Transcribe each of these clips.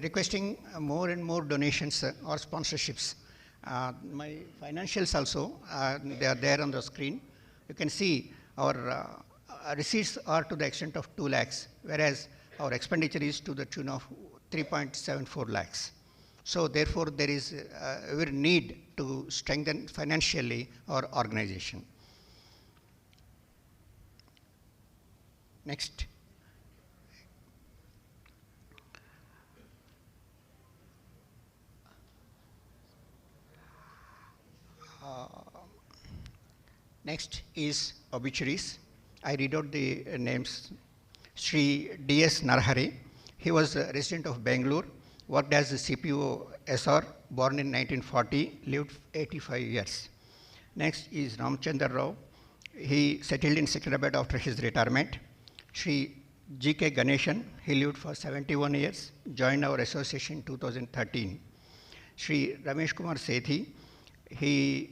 requesting more and more donations or sponsorships. My financials also, they are there on the screen. You can see our receipts are to the extent of 2 lakhs, whereas our expenditure is to the tune of 3.74 lakhs. So therefore, there is a very need to strengthen financially our organization. Next. Next is obituaries. I read out the names. Sri D.S. Narhari. He was a resident of Bangalore, worked as a CPO SR, born in 1940, lived 85 years. Next is Ramchandra Rao. He settled in Secunderabad after his retirement. Sri G.K. Ganeshan, he lived for 71 years, joined our association in 2013. Sri Ramesh Kumar Sethi, he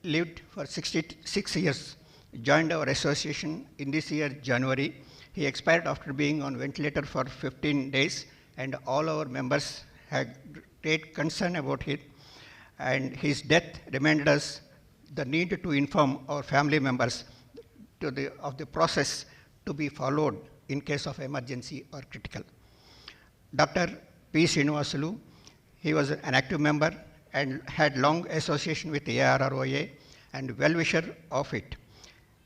lived for 66 years, joined our association in this year, January. He expired after being on ventilator for 15 days, and all our members had great concern about it. And his death reminded us the need to inform our family members of the process to be followed in case of emergency or critical. Dr. P. Srinivasulu, he was an active member and had long association with AIRROA and well-wisher of it.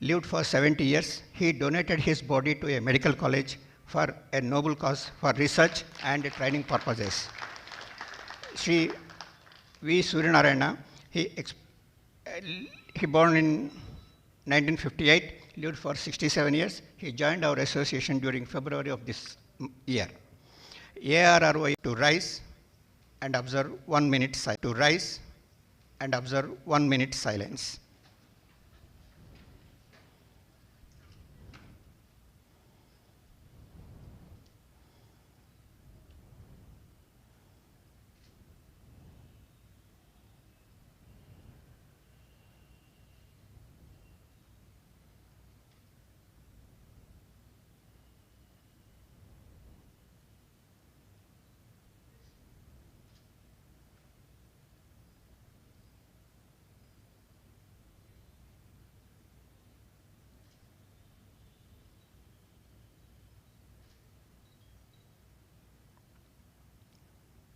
Lived for 70 years. He donated his body to a medical college for a noble cause for research and training purposes. Sri V. Suryanarayana, he born in 1958, lived for 67 years. He joined our association during February of this year. AIRROA to rise and observe 1 minute silence. To rise and observe 1 minute silence.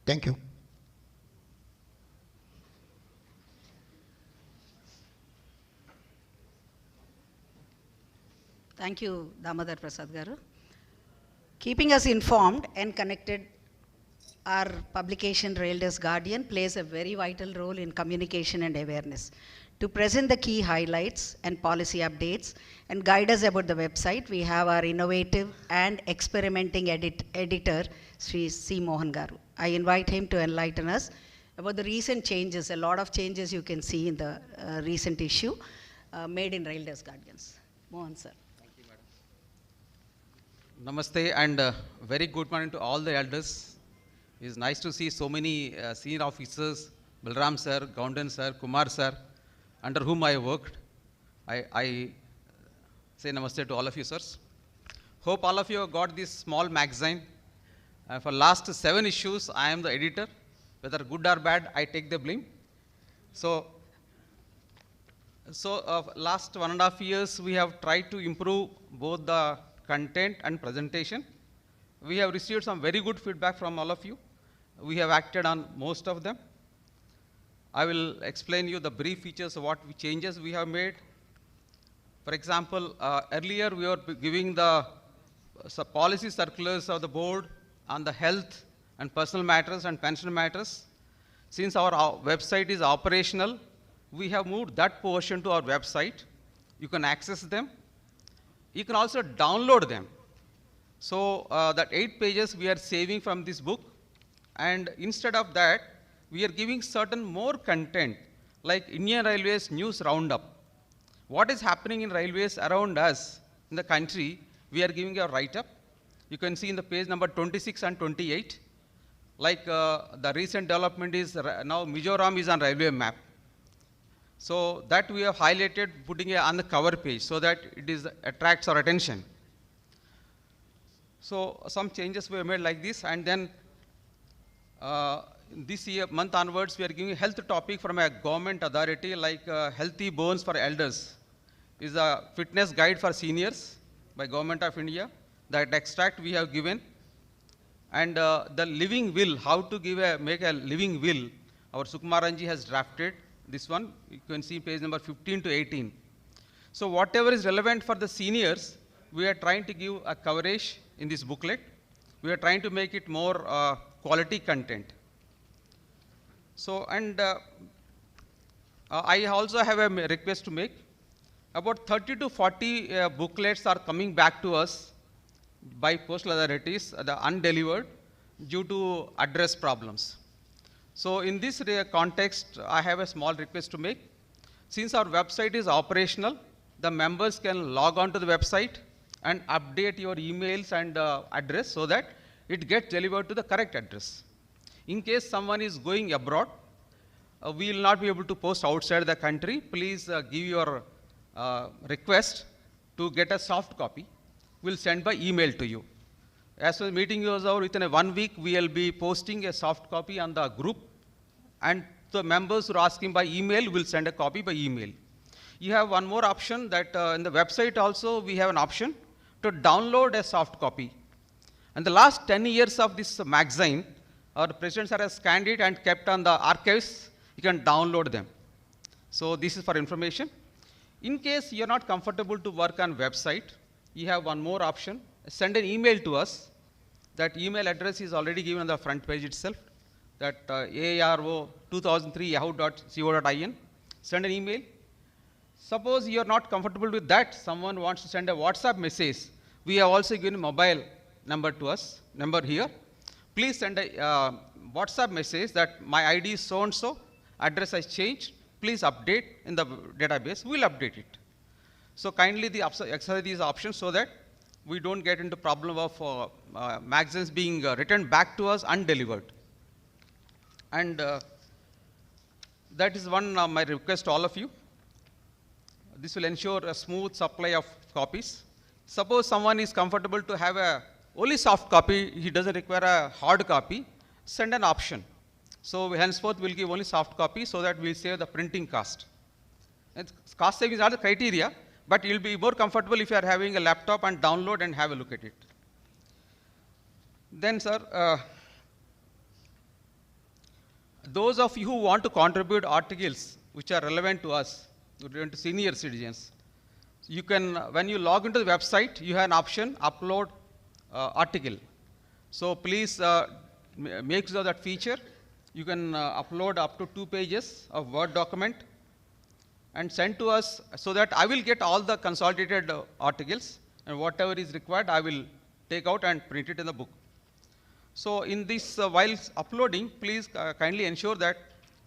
Thank you. Thank you, Damodar Prasad Garu. Keeping us informed and connected, our publication Railways Guardian plays a very vital role in communication and awareness. To present the key highlights and policy updates and guide us about the website, we have our innovative and experimenting editor, Sri C. Mohan Garu. I invite him to enlighten us about the recent changes, a lot of changes you can see in the recent issue made in Railways Guardians. Mohan sir. Thank you, madam. Namaste and very good morning to all the elders. It's nice to see so many senior officers, Balram sir, Goundan sir, Kumar sir, under whom I worked. I say namaste to all of you, sirs. Hope all of you have got this small magazine. For last 7 issues, I am the editor. Whether good or bad, I take the blame. So last 1.5 years, we have tried to improve both the content and presentation. We have received some very good feedback from all of you. We have acted on most of them. I will explain you the brief features of what changes we have made. For example, earlier we were giving the policy circulars of the board on the health and personal matters and pension matters. Since our website is operational, we have moved that portion to our website. You can access them. You can also download them. So that 8 pages we are saving from this book, and instead of that, we are giving certain more content like Indian Railways News Roundup. What is happening in railways around us in the country, we are giving a write-up. You can see in the page number 26 and 28. Like the recent development is now Mizoram is on railway map. So that we have highlighted, putting it on the cover page so that it attracts our attention. So some changes were made like this, and then this year, month onwards, we are giving a health topic from a government authority like Healthy Bones for Elders. Is a fitness guide for seniors by Government of India. That extract we have given. And the living will, how to make a living will, our Sukumaranji has drafted this one. You can see page number 15 to 18. So whatever is relevant for the seniors, we are trying to give a coverage in this booklet. We are trying to make it more quality content. So, and I also have a request to make. About 30 to 40 booklets are coming back to us by postal authorities, the undelivered, due to address problems. So in this context, I have a small request to make. Since our website is operational, the members can log on to the website and update your emails and address so that it gets delivered to the correct address. In case someone is going abroad, we will not be able to post outside the country. Please give your request to get a soft copy. We'll send by email to you. As the meeting is over, within 1 week, we will be posting a soft copy on the group, and the members who are asking by email will send a copy by email. You have one more option that in the website also we have an option to download a soft copy. And the last 10 years of this magazine, our presidents have scanned it and kept on the archives. You can download them. So this is for information. In case you're not comfortable to work on website, you have one more option. Send an email to us. That email address is already given on the front page itself. That AIRRO2003yahoo.co.in. Send an email. Suppose you're not comfortable with that, someone wants to send a WhatsApp message. We have also given a mobile number to us, number here. Please send a WhatsApp message that my ID is so-and-so, address has changed. Please update in the database. We'll update it. So kindly exercise these options so that we don't get into problem of magazines being returned back to us undelivered. And that is one my request to all of you. This will ensure a smooth supply of copies. Suppose someone is comfortable to have only soft copy, he doesn't require a hard copy, send an option. So henceforth we'll give only soft copy so that we'll save the printing cost. And cost saving is not the criteria, but you'll be more comfortable if you are having a laptop and download and have a look at it. Then, sir, those of you who want to contribute articles which are relevant to us, relevant to senior citizens, you can, when you log into the website, you have an option, upload article. So please make use of that feature. You can upload up to 2 pages of Word document and send to us so that I will get all the consolidated articles, and whatever is required, I will take out and print it in the book. So in this, while uploading, please kindly ensure that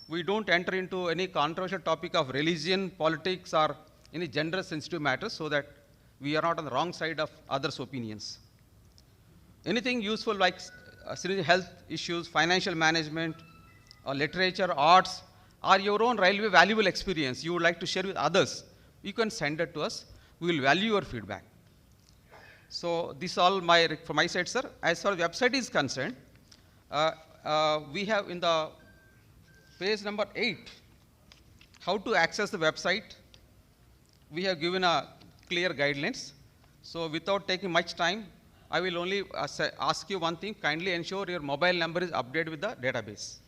we don't enter into any controversial topic of religion, politics, or any gender sensitive matters, so that we are not on the wrong side of others' opinions. Anything useful like health issues, financial management, or literature, arts, or your own railway valuable experience you would like to share with others, you can send it to us. We will value your feedback. So this is all from my side, sir. As far as the website is concerned, we have in the page number 8, how to access the website. We have given a clear guidelines. So without taking much time, I will only ask you one thing. Kindly ensure your mobile number is updated with the database.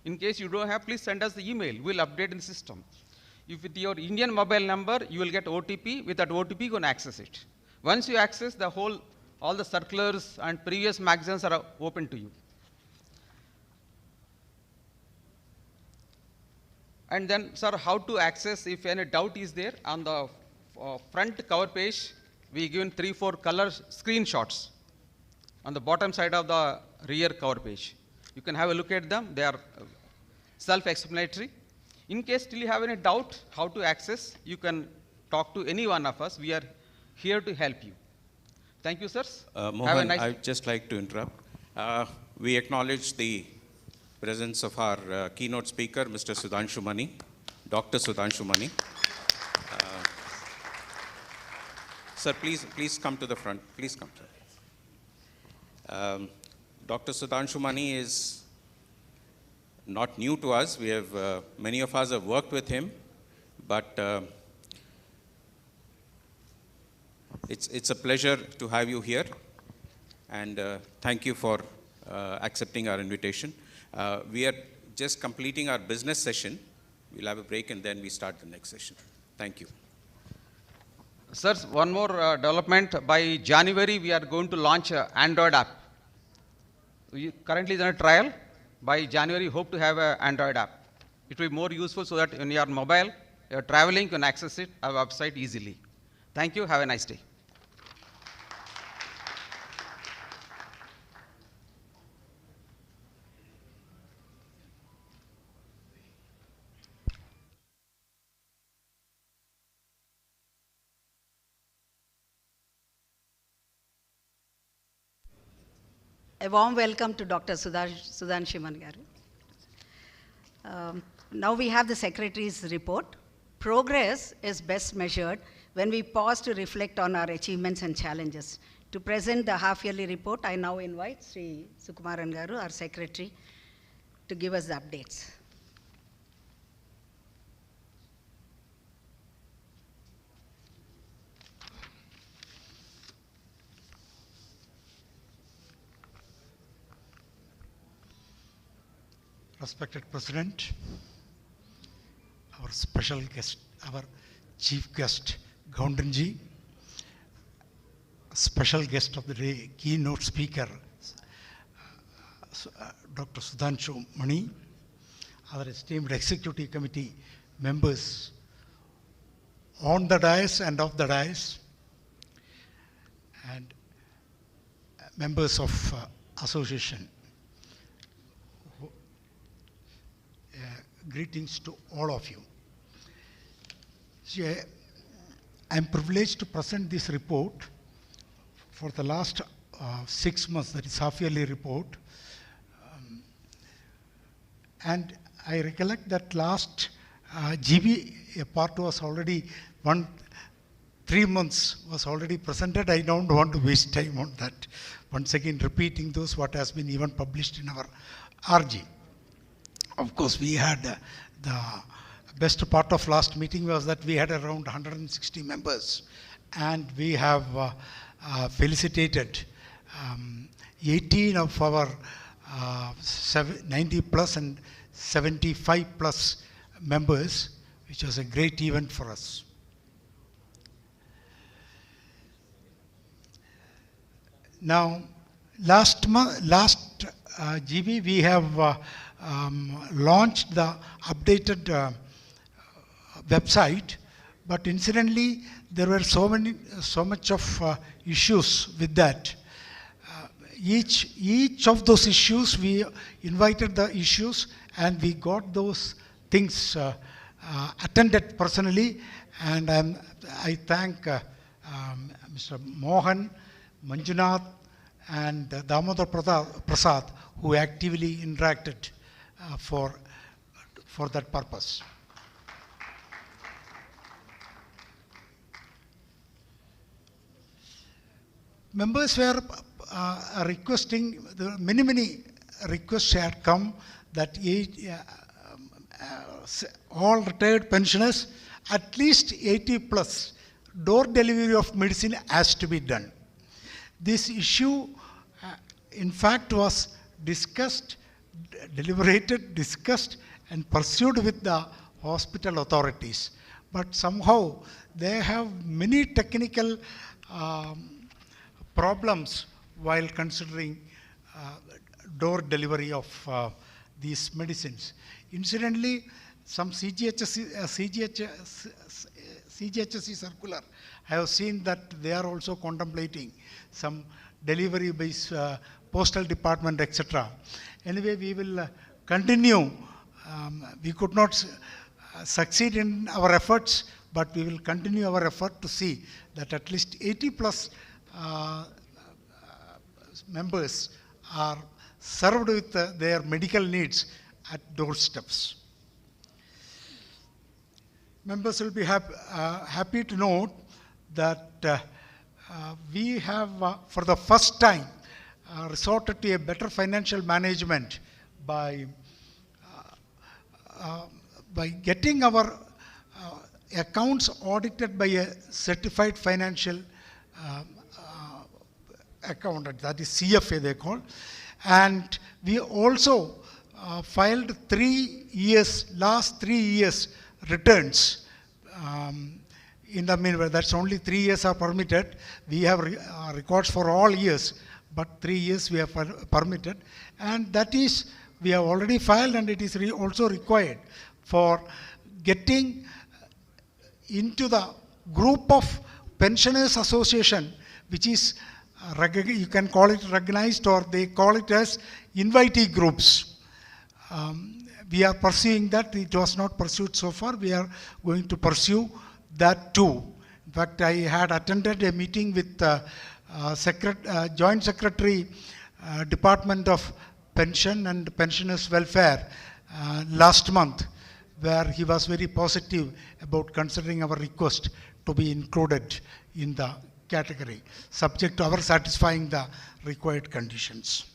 In case you don't have, please send us the email. We'll update in the system. If with your Indian mobile number, you will get OTP. With that OTP, you can access it. Once you access, all the circulars and previous magazines are open to you. And then, sir, how to access, if any doubt is there, on the front cover page, we given 3-4 color screenshots on the bottom side of the rear cover page. You can have a look at them. They are self-explanatory. In case still you have any doubt how to access, you can talk to any one of us. We are here to help you. Thank you, sirs. Mohan, I'd just like to interrupt. We acknowledge the presence of our keynote speaker, Mr. Sudhanshu Mani, Dr. Sudhanshu Mani. Sir, please come to the front. Please come to. Dr. Sudhanshu Mani is not new to us. We have, many of us have worked with him, but it's a pleasure to have you here, and thank you for accepting our invitation. We are just completing our business session. We'll have a break and then we start the next session. Thank you. Sirs, one more development. By January, we are going to launch an Android app. We currently is in a trial. By January, hope to have an Android app. It will be more useful so that when you are mobile, you are traveling, you can access it, our website easily. Thank you. Have a nice day. A warm welcome to Dr. Sudhanshu Mani. Now we have the Secretary's report. Progress is best measured when we pause to reflect on our achievements and challenges. To present the half-yearly report, I now invite Sri Sukumaran Garu, our Secretary, to give us the updates. Respected President, our special guest, our chief guest, Goundan ji, special guest of the day, keynote speaker, Dr. Sudhanshu Mani, our esteemed executive committee members on the dais and off the dais, and members of association. Greetings to all of you. I'm privileged to present this report for the last 6 months, that is half-yearly report. And I recollect that last GB part was already 3 months was already presented. I don't want to waste time on that. Once again, repeating those what has been even published in our RG. Of course, we had the best part of last meeting was that we had around 160 members, and we have felicitated 18 of our 90 plus and 75 plus members, which was a great event for us. Now, last GB we have launched the updated website, but incidentally there were so much of issues with that. Each of those issues, we invited the issues and we got those things attended personally, and I thank Mr. Mohan, Manjunath and Damodar Prasad, who actively interacted for that purpose. Members were requesting, many requests had come that all retired pensioners, at least 80 plus, door delivery of medicine has to be done. This issue, in fact, was discussed, deliberated, discussed, and pursued with the hospital authorities. But somehow they have many technical problems while considering door delivery of these medicines. Incidentally, some CGHSE circular, I have seen that they are also contemplating some delivery by postal department, etc. Anyway, we will continue. We could not succeed in our efforts, but we will continue our effort to see that at least 80 plus members are served with their medical needs at doorsteps. Members will be happy to note that we have, for the first time, resorted to a better financial management by getting our accounts audited by a certified financial accountant, that is CFA they call. And we also filed last 3 years returns. In the meanwhile, that's only 3 years are permitted. We have records for all years, but 3 years we have permitted. And that is, we have already filed, and it is also required for getting into the group of pensioners association, which is, you can call it recognized, or they call it as invitee groups. We are pursuing that. It was not pursued so far. We are going to pursue that too. In fact, I had attended a meeting with Joint Secretary, Department of Pension and Pensioners Welfare last month, where he was very positive about considering our request to be included in the category, subject to our satisfying the required conditions.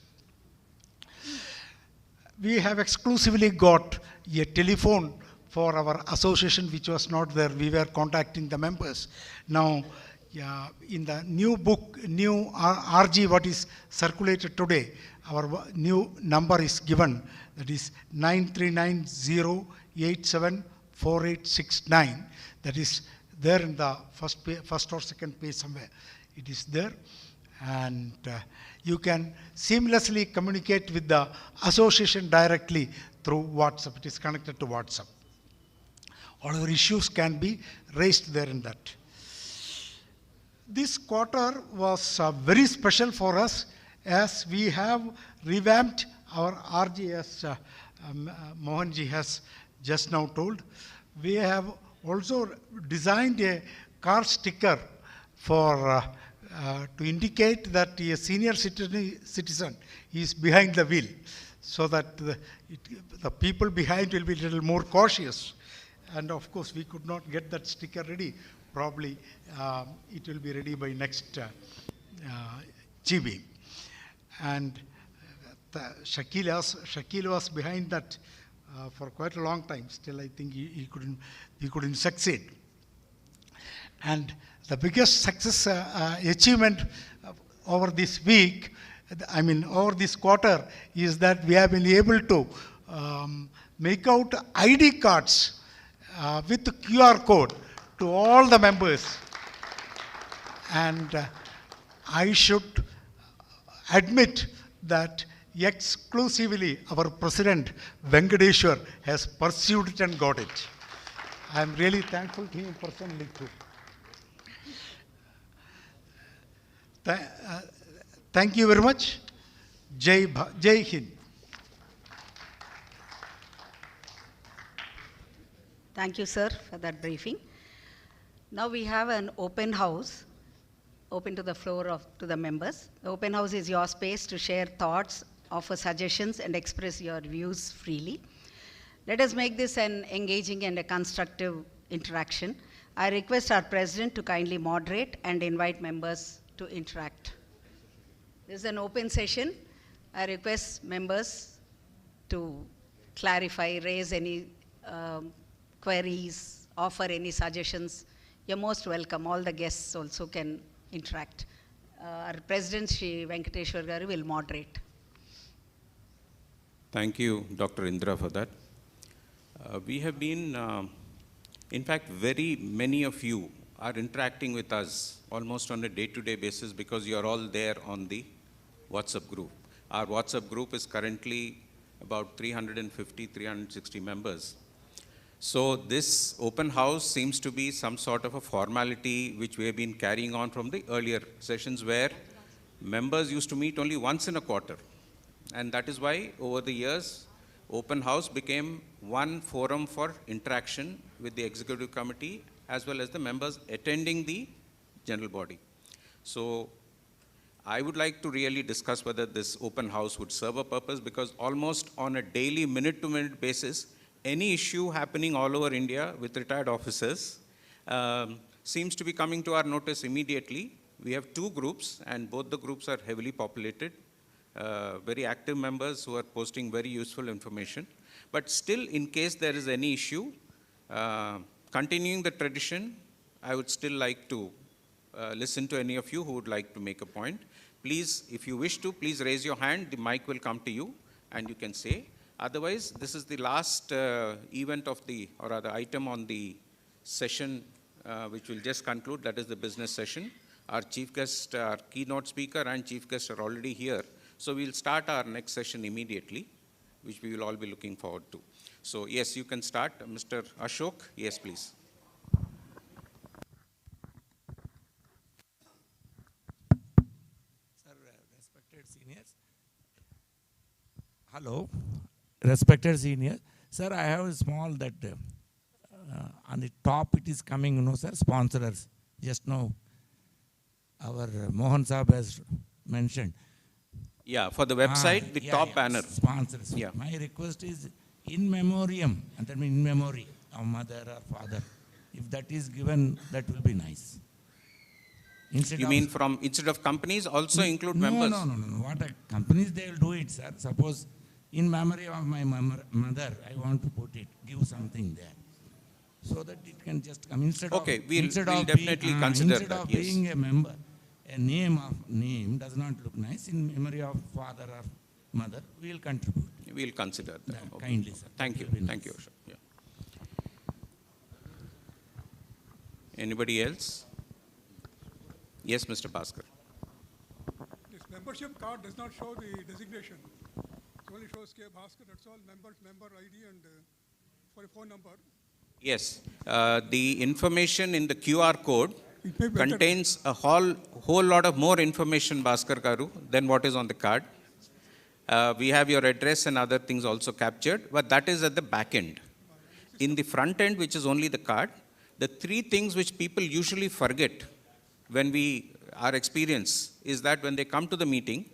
We have exclusively got a telephone for our association, which was not there. We were contacting the members. Now, in the new book, new RG, what is circulated today, our new number is given, that is 9390874869. That is there in the first or second page somewhere. It is there. And you can seamlessly communicate with the association directly through WhatsApp. It is connected to WhatsApp. All our issues can be raised there in that. This quarter was very special for us, as we have revamped our RG, as Mohanji has just now told. We have also designed a car sticker for to indicate that a senior citizen is behind the wheel, so that the people behind will be a little more cautious. And of course, we could not get that sticker ready. Probably it will be ready by next GB. And Shakil was behind that for quite a long time. Still, I think he couldn't succeed. And the biggest success achievement over this week, over this quarter, is that we have been able to make out ID cards with the QR code to all the members. And I should admit that exclusively our president, Venkateshwar, has pursued it and got it. I am really thankful to him personally too. Thank you very much. Jai Hind. Thank you, sir, for that briefing. Now we have an open house, open to the floor to the members. The open house is your space to share thoughts, offer suggestions, and express your views freely. Let us make this an engaging and a constructive interaction. I request our president to kindly moderate and invite members to interact. This is an open session. I request members to clarify, raise any queries, offer any suggestions. You're most welcome. All the guests also can interact. Our President, Shri Venkateshwar Garu, will moderate. Thank you, Dr. Indra, for that. We have been, in fact, very many of you are interacting with us almost on a day-to-day basis, because you are all there on the WhatsApp group. Our WhatsApp group is currently about 350, 360 members. So this open house seems to be some sort of a formality which we have been carrying on from the earlier sessions, where members used to meet only once in a quarter. And that is why over the years, open house became one forum for interaction with the executive committee as well as the members attending the general body. So I would like to really discuss whether this open house would serve a purpose, because almost on a daily, minute-to-minute basis, any issue happening all over India with retired officers seems to be coming to our notice immediately. We have two groups, and both the groups are heavily populated. very active members who are posting very useful information. But still, in case there is any issue, continuing the tradition, I would still like to listen to any of you who would like to make a point. Please, if you wish to, please raise your hand. The mic will come to you and you can say. Otherwise, this is the last event of the, or rather item on the session which will just conclude. That is the business session. Our chief guest, our keynote speaker and chief guest are already here. So we'll start our next session immediately, which we will all be looking forward to. So yes, you can start. Mr. Ashok, yes, please. Sir, respected seniors. Hello, respected seniors. Sir, I have a small that on the top it is coming, sir, sponsors. Just now, our Mohan Saab has mentioned. Yeah, for the website, the top banner. Sponsors. Yeah. My request is in memoriam, and that means in memory of mother or father. If that is given, that will be nice. Instead You mean from, instead of companies, also include members? No. What companies, they will do it, sir. Suppose in memory of my mother, I want to put it, give something there. So that it can just come instead okay, of... we'll definitely consider instead that, of yes. being a member, a name does not look nice. In memory of father or mother, we will contribute. We'll consider that. Okay. Kindly, sir. Thank you. Thank you, Ashok. Yeah. Anybody else? Yes, Mr. Bhaskar. This membership card does not show the designation. It only shows K. Bhaskar, that's all, member ID and for a phone number. Yes, the information in the QR code contains a whole lot of more information, Bhaskar Garu, than what is on the card. We have your address and other things also captured, but that is at the back end. In the front end, which is only the card, the three things which people usually forget when our experience is that when they come to the meeting,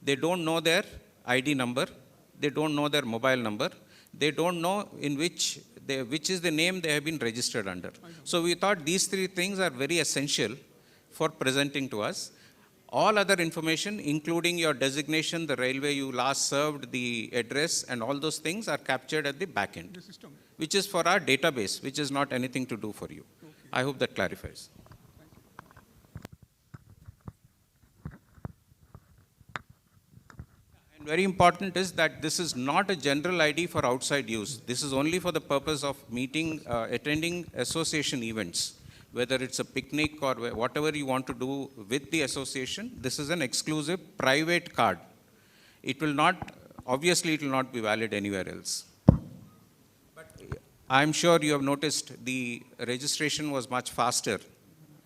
they don't know their ID number, they don't know their mobile number, they don't know in which is the name they have been registered under. So we thought these three things are very essential for presenting to us. All other information, including your designation, the railway you last served, the address, and all those things are captured at the back end, which is for our database, which is not anything to do for you. Okay. I hope that clarifies. Very important is that this is not a general ID for outside use. This is only for the purpose of attending association events, whether it's a picnic or whatever you want to do with the association. This is an exclusive private card. It will not, obviously it will not be valid anywhere else. But I'm sure you have noticed the registration was much faster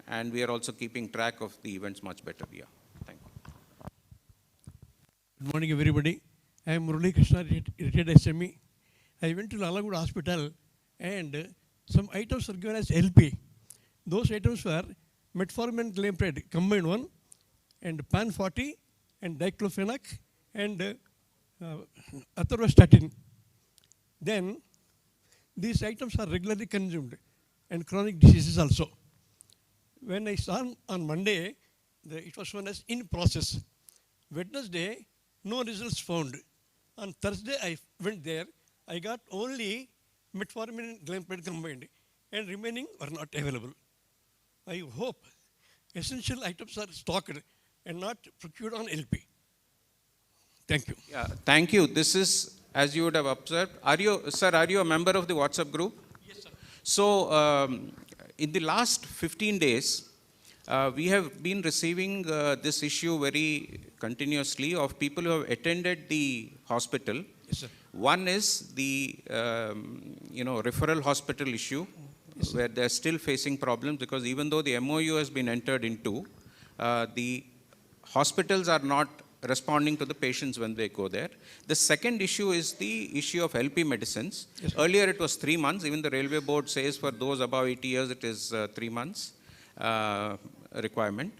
and we are also keeping track of the events much better. Yeah. Good morning, everybody. I am Murali Krishna, retired SME. I went to Lalagud Hospital and some items were given as LP. Those items were metformin and glimepiride, combined one, and pan 40, and diclofenac, and atorvastatin. Then, these items are regularly consumed, and chronic diseases also. When I saw on Monday, it was shown as in process. Wednesday, no results found. On Thursday, I went there. I got only metformin and glimepiride combined, and remaining were not available. I hope essential items are stocked and not procured on LP. Thank you. Yeah, thank you. This is, as you would have observed, are you a member of the WhatsApp group? Yes, sir. So, in the last 15 days, we have been receiving this issue very continuously of people who have attended the hospital. Yes, sir. One is the referral hospital issue, yes, where they're still facing problems because even though the MOU has been entered into, the hospitals are not responding to the patients when they go there. The second issue is the issue of LP medicines. Yes, earlier it was 3 months. Even the railway board says for those above 80 years it is 3 months requirement.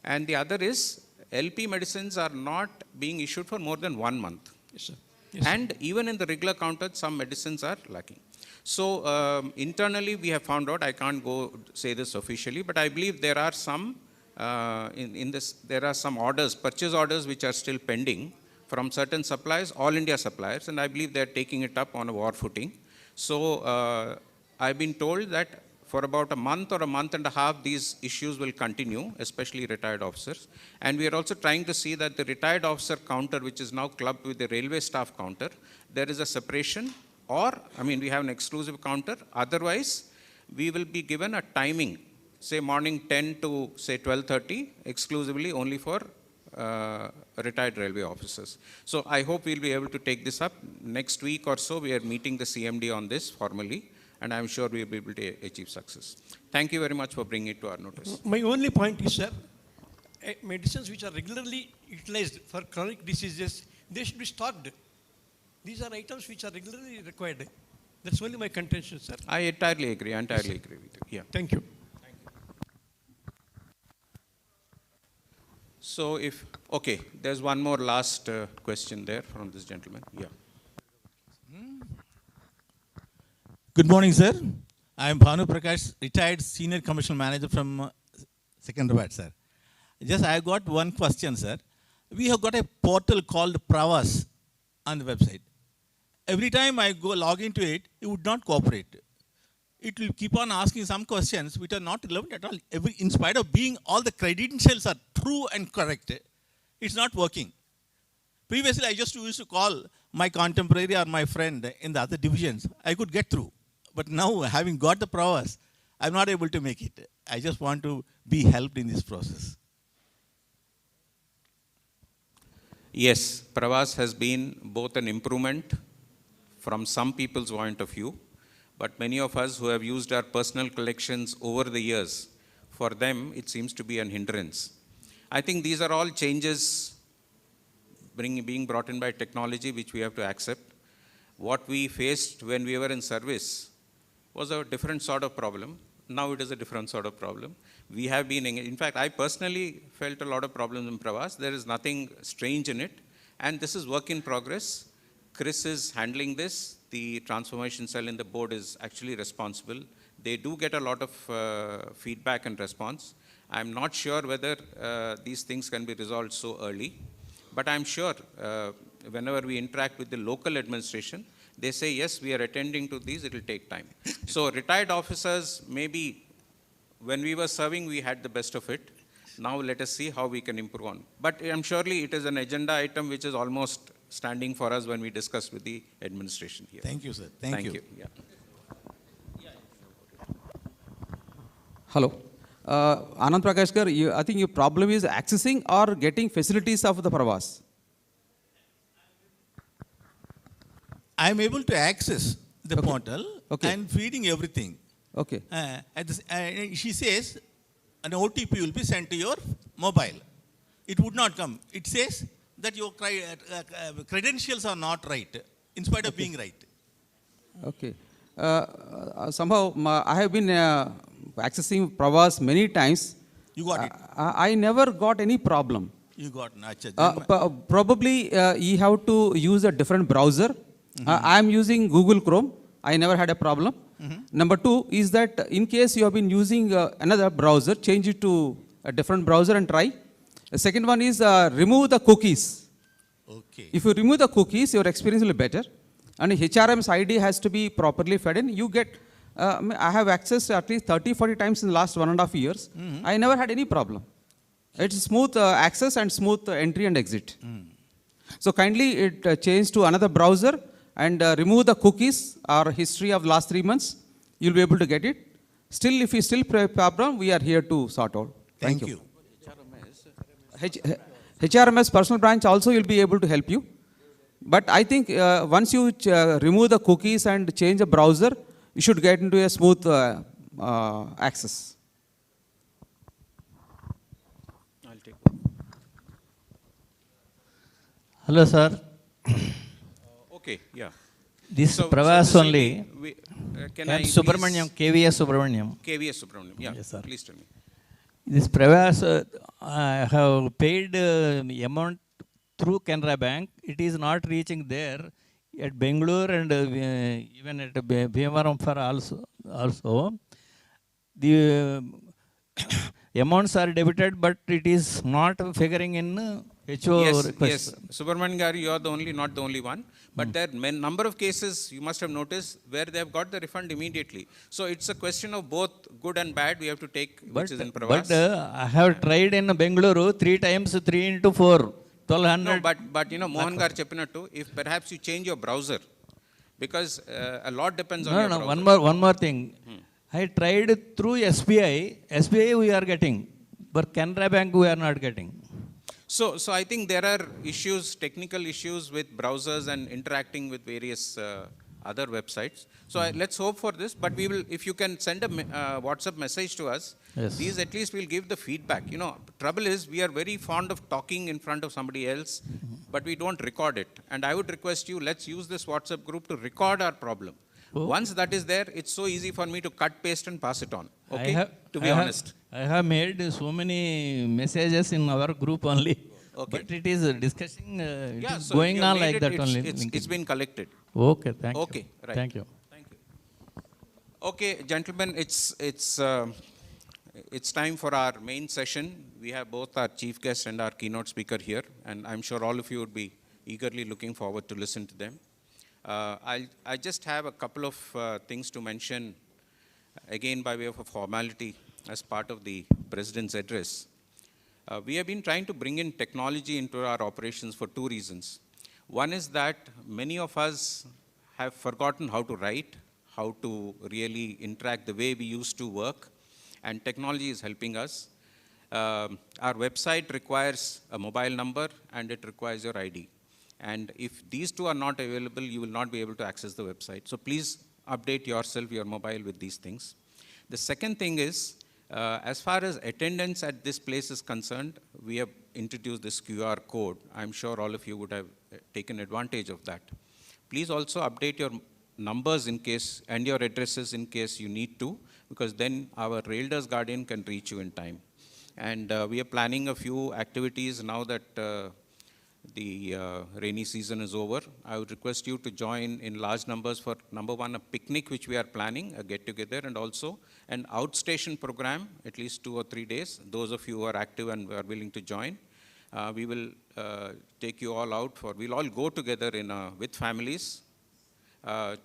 And the other is LP medicines are not being issued for more than 1 month. Yes, sir. Yes, and even in the regular counter, some medicines are lacking. So internally we have found out, I can't go say this officially, but I believe there are some there are some orders, purchase orders which are still pending from certain suppliers, all India suppliers, and I believe they're taking it up on a war footing. So I've been told that for about a month or a month and a half, these issues will continue, especially retired officers. And we are also trying to see that the retired officer counter, which is now clubbed with the railway staff counter, there is a separation, or, I mean, we have an exclusive counter. Otherwise, we will be given a timing, say morning 10 to, say, 12:30, exclusively only for retired railway officers. So I hope we'll be able to take this up. Next week or so, we are meeting the CMD on this formally, and I'm sure we'll be able to achieve success. Thank you very much for bringing it to our notice. My only point is, sir, medicines which are regularly utilized for chronic diseases, they should be stocked. These are items which are regularly required. That's only my contention, sir. I entirely agree with you. Yeah. Thank you. So okay, there's one more last question there from this gentleman. Yeah. Good morning, sir. I am Bhanu Prakash, retired senior commercial manager from Secunderabad, sir. Just I got one question, sir. We have got a portal called Pravas on the website. Every time I go log into it, it would not cooperate. It will keep on asking some questions which are not relevant at all. In spite of being all the credentials are true and correct, it's not working. Previously, I just used to call my contemporary or my friend in the other divisions. I could get through. But now, having got the Pravas, I'm not able to make it. I just want to be helped in this process. Yes, Pravas has been both an improvement from some people's point of view, but many of us who have used our personal collections over the years, for them it seems to be an hindrance. I think these are all changes being brought in by technology which we have to accept. What we faced when we were in service was a different sort of problem. Now it is a different sort of problem. We have been, in fact, I personally felt a lot of problems in Pravas. There is nothing strange in it, and this is work in progress. Chris is handling this. The transformation cell in the board is actually responsible. They do get a lot of feedback and response. I'm not sure whether these things can be resolved so early, but I'm sure whenever we interact with the local administration, they say, yes, we are attending to these, it will take time. So retired officers, maybe when we were serving, we had the best of it. Now let us see how we can improve on. But I'm surely it is an agenda item which is almost standing for us when we discuss with the administration here. Thank you, sir. Thank you. Yeah. Hello. Anand Prakash Gar, I think your problem is accessing or getting facilities of the Pravas. I am able to access the portal and feeding everything. Okay. She says an OTP will be sent to your mobile. It would not come. It says that your credentials are not right, in spite of being right. Okay. Somehow I have been accessing Pravas many times. You got it. I never got any problem. You got it. Probably you have to use a different browser. I am using Google Chrome. I never had a problem. Number two is that in case you have been using another browser, change it to a different browser and try. The second one is remove the cookies. Okay. If you remove the cookies, your experience will be better. And HRM's ID has to be properly fed in. You get, I have accessed at least 30-40 times in the last 1.5 years. I never had any problem. It's smooth access and smooth entry and exit. So kindly it change to another browser and remove the cookies or history of last 3 months. You'll be able to get it. Still, if you still problem, we are here to sort out. Thank you. HRMS personal branch also will be able to help you. But I think once you remove the cookies and change the browser, you should get into a smooth access. I'll take one. Hello, sir. Okay, yeah. This Pravas only. Can I Subramaniam, KVS Subramaniam. KVS Subramaniam, yeah. Yes, sir. Please tell me. This Pravas, I have paid amount through Canara Bank. It is not reaching there at Bangalore and even at Bhimavaram for also. The amounts are debited, but it is not figuring in HO Yes, request. yes. Subramanian Garu, you are not the only one. But there are number of cases you must have noticed where they have got the refund immediately. So it's a question of both good and bad. We have to take which is in Pravas. But I have tried in Bengaluru 3 times 3 into 4, 1200. No, but you know, Mohan Gar cheppinattu, if perhaps you change your browser, because a lot depends on your browser. One more thing. I tried through SBI. SBI we are getting, but Canara Bank we are not getting. So I think there are issues, technical issues with browsers and interacting with various other websites. So let's hope for this. But we will, if you can send a WhatsApp message to us, Yes. these at least will give the feedback. You know, trouble is we are very fond of talking in front of somebody else, but we don't record it. And I would request you, let's use this WhatsApp group to record our problem. Oh. Once that is there, it's so easy for me to cut, paste and pass it on. Okay, to be honest. I have made so many messages in our group only. Okay. But it is discussing, it Yeah, is so going you have on made like it, that only. It's been collected. Okay, thank you. Okay, right. Thank you. Thank you. Okay, gentlemen, it's time for our main session. We have both our chief guest and our keynote speaker here, and I'm sure all of you would be eagerly looking forward to listen to them. I just have a couple of things to mention, again by way of a formality as part of the President's address. We have been trying to bring in technology into our operations for two reasons. One is that many of us have forgotten how to write, how to really interact the way we used to work, and technology is helping us. Our website requires a mobile number and it requires your ID. And if these two are not available, you will not be able to access the website. So please update yourself, your mobile with these things. The second thing is, as far as attendance at this place is concerned, we have introduced this QR code. I'm sure all of you would have taken advantage of that. Please also update your numbers in case, and your addresses in case you need to, because then our Railers Guardian can reach you in time. And we are planning a few activities now that the rainy season is over. I would request you to join in large numbers for, number one, a picnic which we are planning, a get-together, and also an outstation program, at least 2 or 3 days. Those of you who are active and are willing to join, we will take you all out for, we'll all go together with families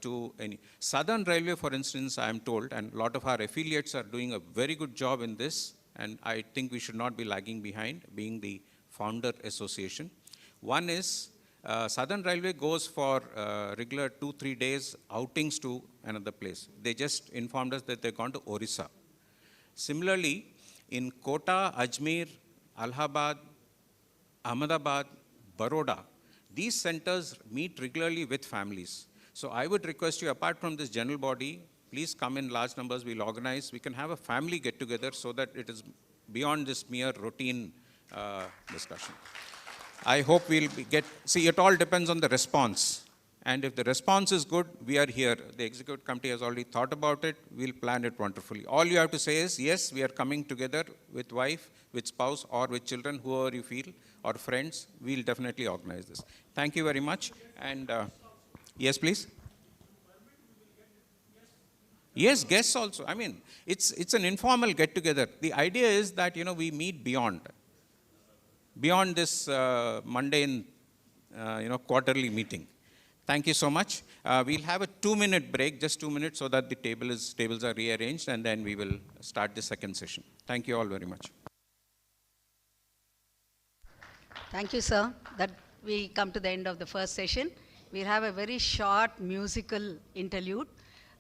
to any. Southern Railway, for instance, I am told, and a lot of our affiliates are doing a very good job in this, and I think we should not be lagging behind, being the founder association. One is, Southern Railway goes for regular 2-3 days outings to another place. They just informed us that they've gone to Orissa. Similarly, in Kota, Ajmer, Allahabad, Ahmedabad, Baroda, these centers meet regularly with families. So I would request you, apart from this general body, please come in large numbers, we'll organize. We can have a family get-together so that it is beyond this mere routine discussion. I hope we'll see, it all depends on the response. And if the response is good, we are here. The executive committee has already thought about it. We'll plan it wonderfully. All you have to say is, yes, we are coming together with wife, with spouse, or with children, whoever you feel, or friends. We'll definitely organize this. Thank you very much. And yes, please. Yes, guests also. I mean, it's an informal get-together. The idea is that, you know, we meet beyond this mundane, quarterly meeting. Thank you so much. We'll have a 2-minute break, just 2 minutes, so that the tables are rearranged, and then we will start the second session. Thank you all very much. Thank you, sir. That we come to the end of the first session. We'll have a very short musical interlude.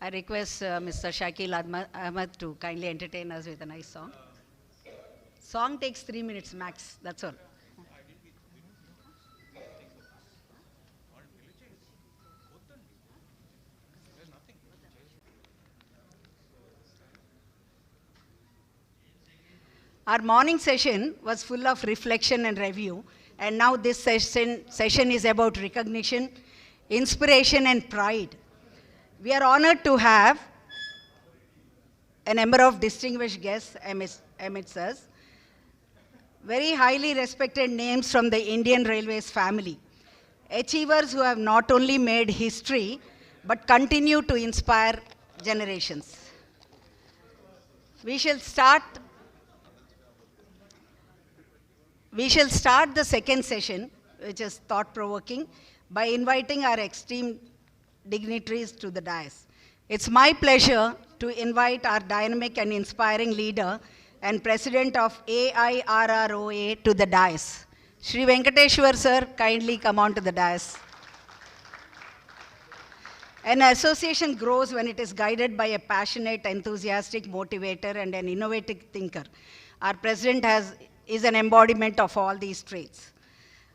I request Mr. Shakil Ahmed to kindly entertain us with a nice song. Song takes 3 minutes max, that's all. Our morning session was full of reflection and review, and now this session is about recognition, inspiration, and pride. We are honored to have a number of distinguished guests amidst us, very highly respected names from the Indian Railways family, achievers who have not only made history, but continue to inspire generations. We shall start We shall start the second session, which is thought-provoking, by inviting our esteemed dignitaries to the dais. It's my pleasure to invite our dynamic and inspiring leader and president of AIRROA to the dais. Shri Venkateshwar sir, kindly come on to the dais. An association grows when it is guided by a passionate, enthusiastic motivator and an innovative thinker. Our president is an embodiment of all these traits.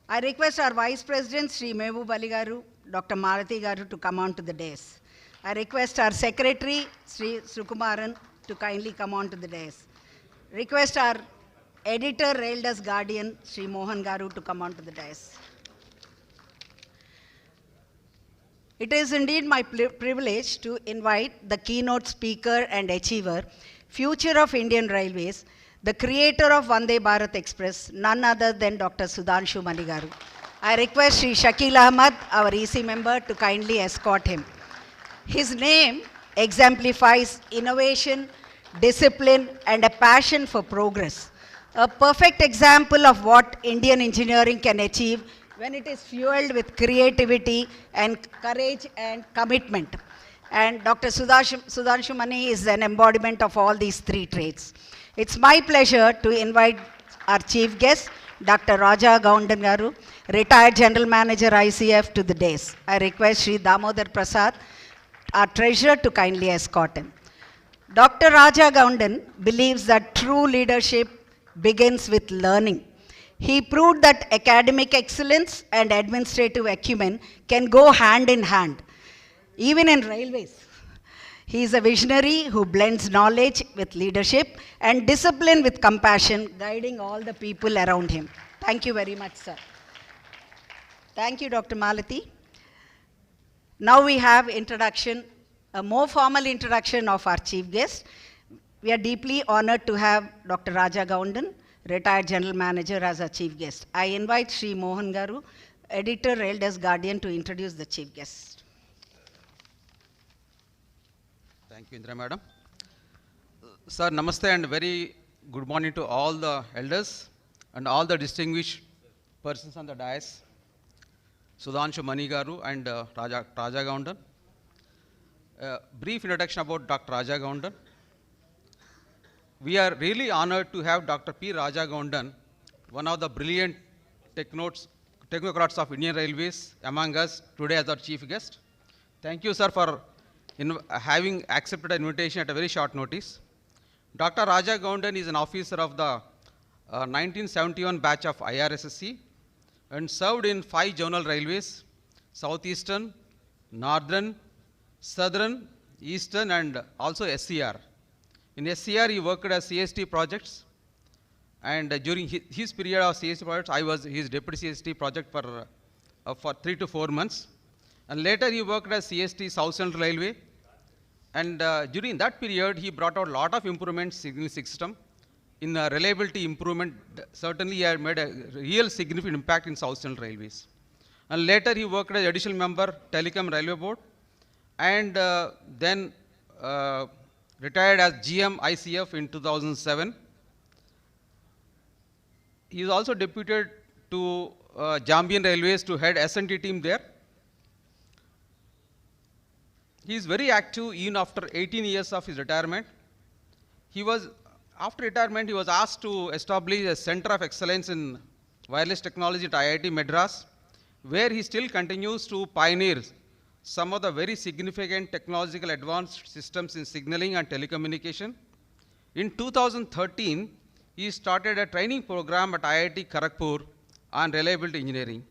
I request our Vice President, Sri Mehboob Ali Garu, Dr. Malathi Garu, to come on to the dais. I request our Secretary, Sri Sukumaran, to kindly come on to the dais. Request our Editor, Raildas Guardian, Sri Mohan Garu, to come on to the dais. It is indeed my privilege to invite the keynote speaker and achiever, future of Indian Railways, the creator of Vande Bharat Express, none other than Dr. Sudhanshu Mani Garu. I request Sri Shakil Ahmad, our EC member, to kindly escort him. His name exemplifies innovation, discipline, and a passion for progress. A perfect example of what Indian engineering can achieve when it is fueled with creativity and courage and commitment. And Dr. Sudhanshu Mani is an embodiment of all these three traits. It's my pleasure to invite our chief guest, Dr. Raja Goundan Garu, retired General Manager ICF, to the dais. I request Sri Damodar Prasad, our treasurer, to kindly escort him. Dr. Raja Goundan believes that true leadership begins with learning. He proved that academic excellence and administrative acumen can go hand in hand, even in railways. He is a visionary who blends knowledge with leadership and discipline with compassion, guiding all the people around him. Thank you very much, sir. Thank you, Dr. Malathi. Now we have introduction, a more formal introduction of our chief guest. We are deeply honored to have Dr. Raja Goundan, retired General Manager, as our chief guest. I invite Sri Mohan Garu, Editor, Raildas Guardian, to introduce the chief guest. Thank you, Indra Madam. Sir, namaste and very good morning to all the elders and all the distinguished persons on the dais. Sudhanshu Mani Garu and Raja Goundan. Brief introduction about Dr. Raja Goundan. We are really honored to have Dr. P. Raja Goundan, one of the brilliant technocrats of Indian Railways, among us today as our chief guest. Thank you, sir, for having accepted an invitation at a very short notice. Dr. Raja Goundan is an officer of the 1971 batch of IRSEE and served in 5 zonal railways: Southeastern, Northern, Southern, Eastern, and also SCR. In SCR, he worked as CST projects, and during his period of CST projects, I was his deputy CST project for 3 to 4 months. And later, he worked as CST South Central Railway. And during that period, he brought out a lot of improvements in signal system. In reliability improvement, certainly he had made a real significant impact in South Central Railways. And later, he worked as additional member, Telecom Railway Board, and then retired as GM ICF in 2007. He is also deputed to Jambian Railways to head S&T team there. He is very active even after 18 years of his retirement. After retirement, he was asked to establish a center of excellence in wireless technology at IIT Madras, where he still continues to pioneer some of the very significant technological advanced systems in signaling and telecommunication. In 2013, he started a training program at IIT Kharagpur on reliability engineering.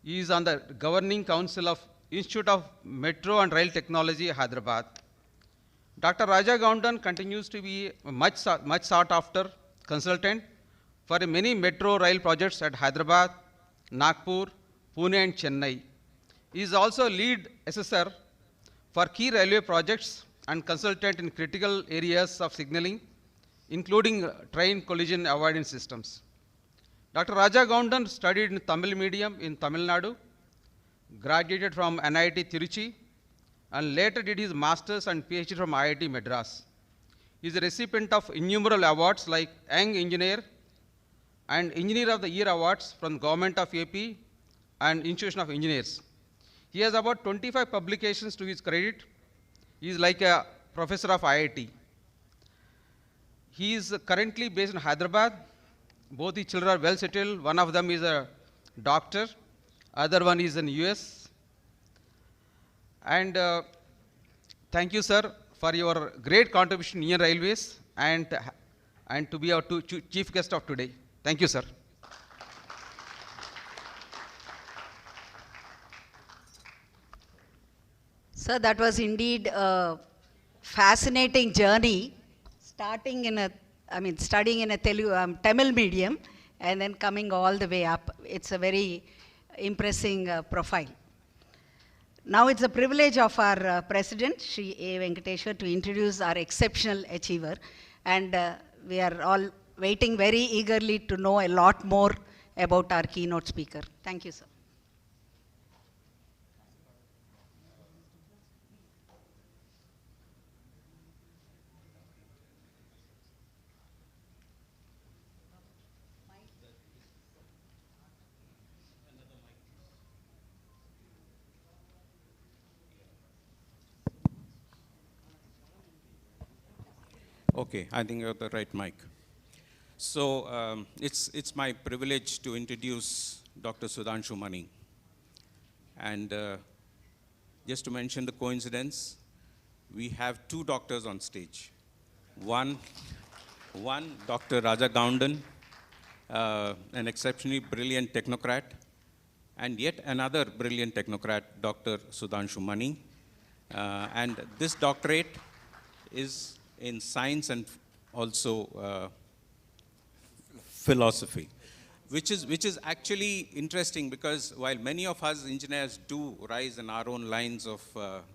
He is on the governing council of Institute of Metro and Rail Technology, Hyderabad. Dr. Raja Goundan continues to be a much sought after consultant for many metro rail projects at Hyderabad, Nagpur, Pune, and Chennai. He is also lead assessor for key railway projects and consultant in critical areas of signaling, including train collision avoidance systems. Dr. Raja Goundan studied in Tamil medium in Tamil Nadu, graduated from NIT Tiruchi, and later did his master's and PhD from IIT Madras. He is a recipient of innumerable awards like Young Engineer, and Engineer of the Year awards from Government of AP and Institution of Engineers. He has about 25 publications to his credit. He is like a professor of IIT. He is currently based in Hyderabad. Both his children are well settled. One of them is a doctor, other one is in US. And thank you, sir, for your great contribution in Indian Railways and to be our chief guest of today. Thank you, sir. Sir, that was indeed a fascinating journey, starting in a, studying in a Tamil medium and then coming all the way up. It's a very impressive profile. Now it's the privilege of our President, Shri A. Venkateshwar, to introduce our exceptional achiever. And we are all waiting very eagerly to know a lot more about our keynote speaker. Thank you, sir. Okay, I think you have the right mic. So it's my privilege to introduce Dr. Sudhanshu Mani. And just to mention the coincidence, we have two doctors on stage. One Dr. Raja Goundan, an exceptionally brilliant technocrat, and yet another brilliant technocrat, Dr. Sudhanshu Mani. And this doctorate is in science and also philosophy, which is actually interesting, because while many of us engineers do rise in our own lines of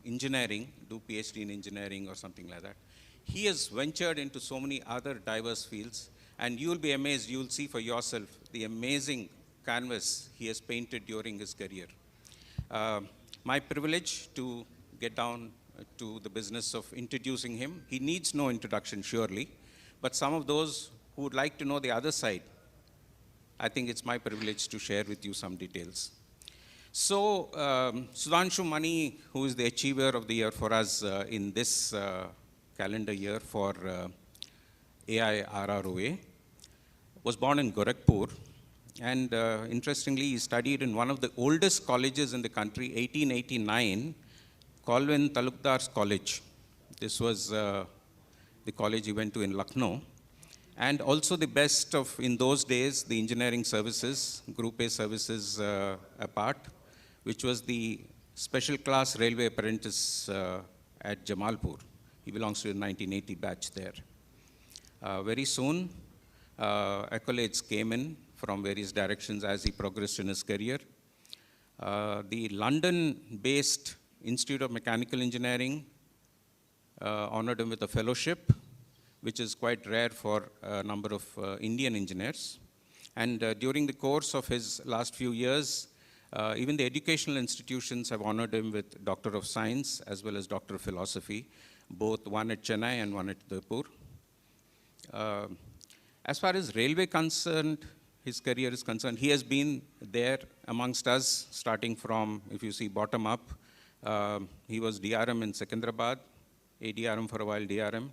engineering, do PhD in engineering or something like that, he has ventured into so many other diverse fields, and you'll be amazed, you'll see for yourself the amazing canvas he has painted during his career. My privilege to get down to the business of introducing him. He needs no introduction, surely, but some of those who would like to know the other side, I think it's my privilege to share with you some details. So, Sudhanshu Mani, who is the Achiever of the Year for us in this calendar year for AIRROA, was born in Gorakhpur, and interestingly, he studied in one of the oldest colleges in the country, 1889, Colvin Talukdar's College. This was the college he went to in Lucknow. And also the best of, in those days, the engineering services, Group A services apart, which was the special class railway apprentice at Jamalpur. He belongs to the 1980 batch there. Very soon, accolades came in from various directions as he progressed in his career. The London-based Institute of Mechanical Engineering honored him with a fellowship, which is quite rare for a number of Indian engineers. And during the course of his last few years, even the educational institutions have honored him with Doctor of Science as well as Doctor of Philosophy, both one at Chennai and one at Udaipur. As far as railway concerned, his career is concerned, he has been there amongst us, starting from, if you see bottom up, he was DRM in Secunderabad, ADRM for a while, DRM.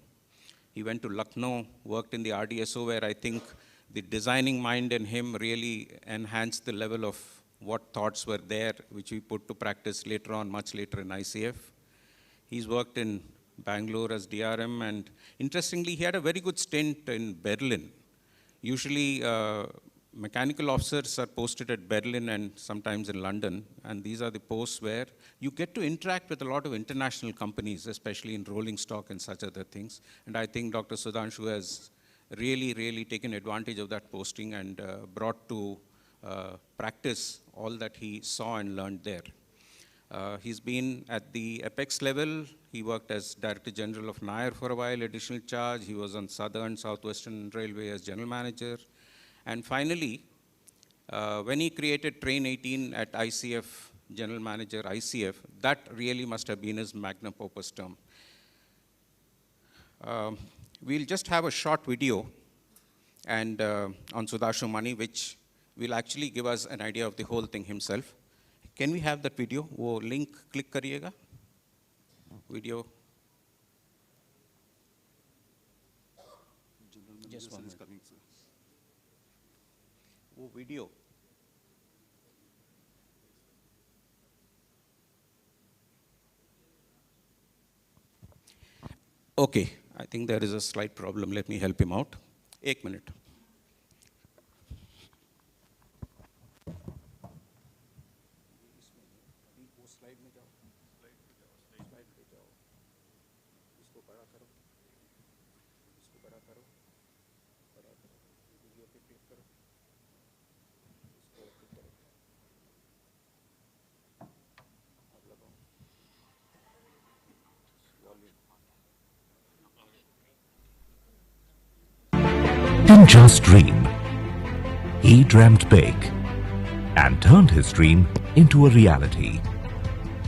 He went to Lucknow, worked in the RDSO, where I think the designing mind in him really enhanced the level of what thoughts were there, which we put to practice later on, much later in ICF. He's worked in Bangalore as DRM, and interestingly, he had a very good stint in Berlin. Usually, mechanical officers are posted at Berlin and sometimes in London, and these are the posts where you get to interact with a lot of international companies, especially in rolling stock and such other things. And I think Dr. Sudhanshu has really taken advantage of that posting and brought to practice all that he saw and learned there. He's been at the apex level. He worked as Director General of Nair for a while, additional charge. He was on Southern, Southwestern Railway as General Manager. And finally, when he created Train 18 at ICF, General Manager ICF, that really must have been his magnum opus term. We'll just have a short video and on Sudhanshu Mani, which will actually give us an idea of the whole thing himself. Can we have that video? वो link click करिएगा. Video. Just 1 minute. वो video. Okay, I think there is a slight problem. Let me help him out. 1 minute. Didn't just dream. He dreamt big and turned his dream into a reality.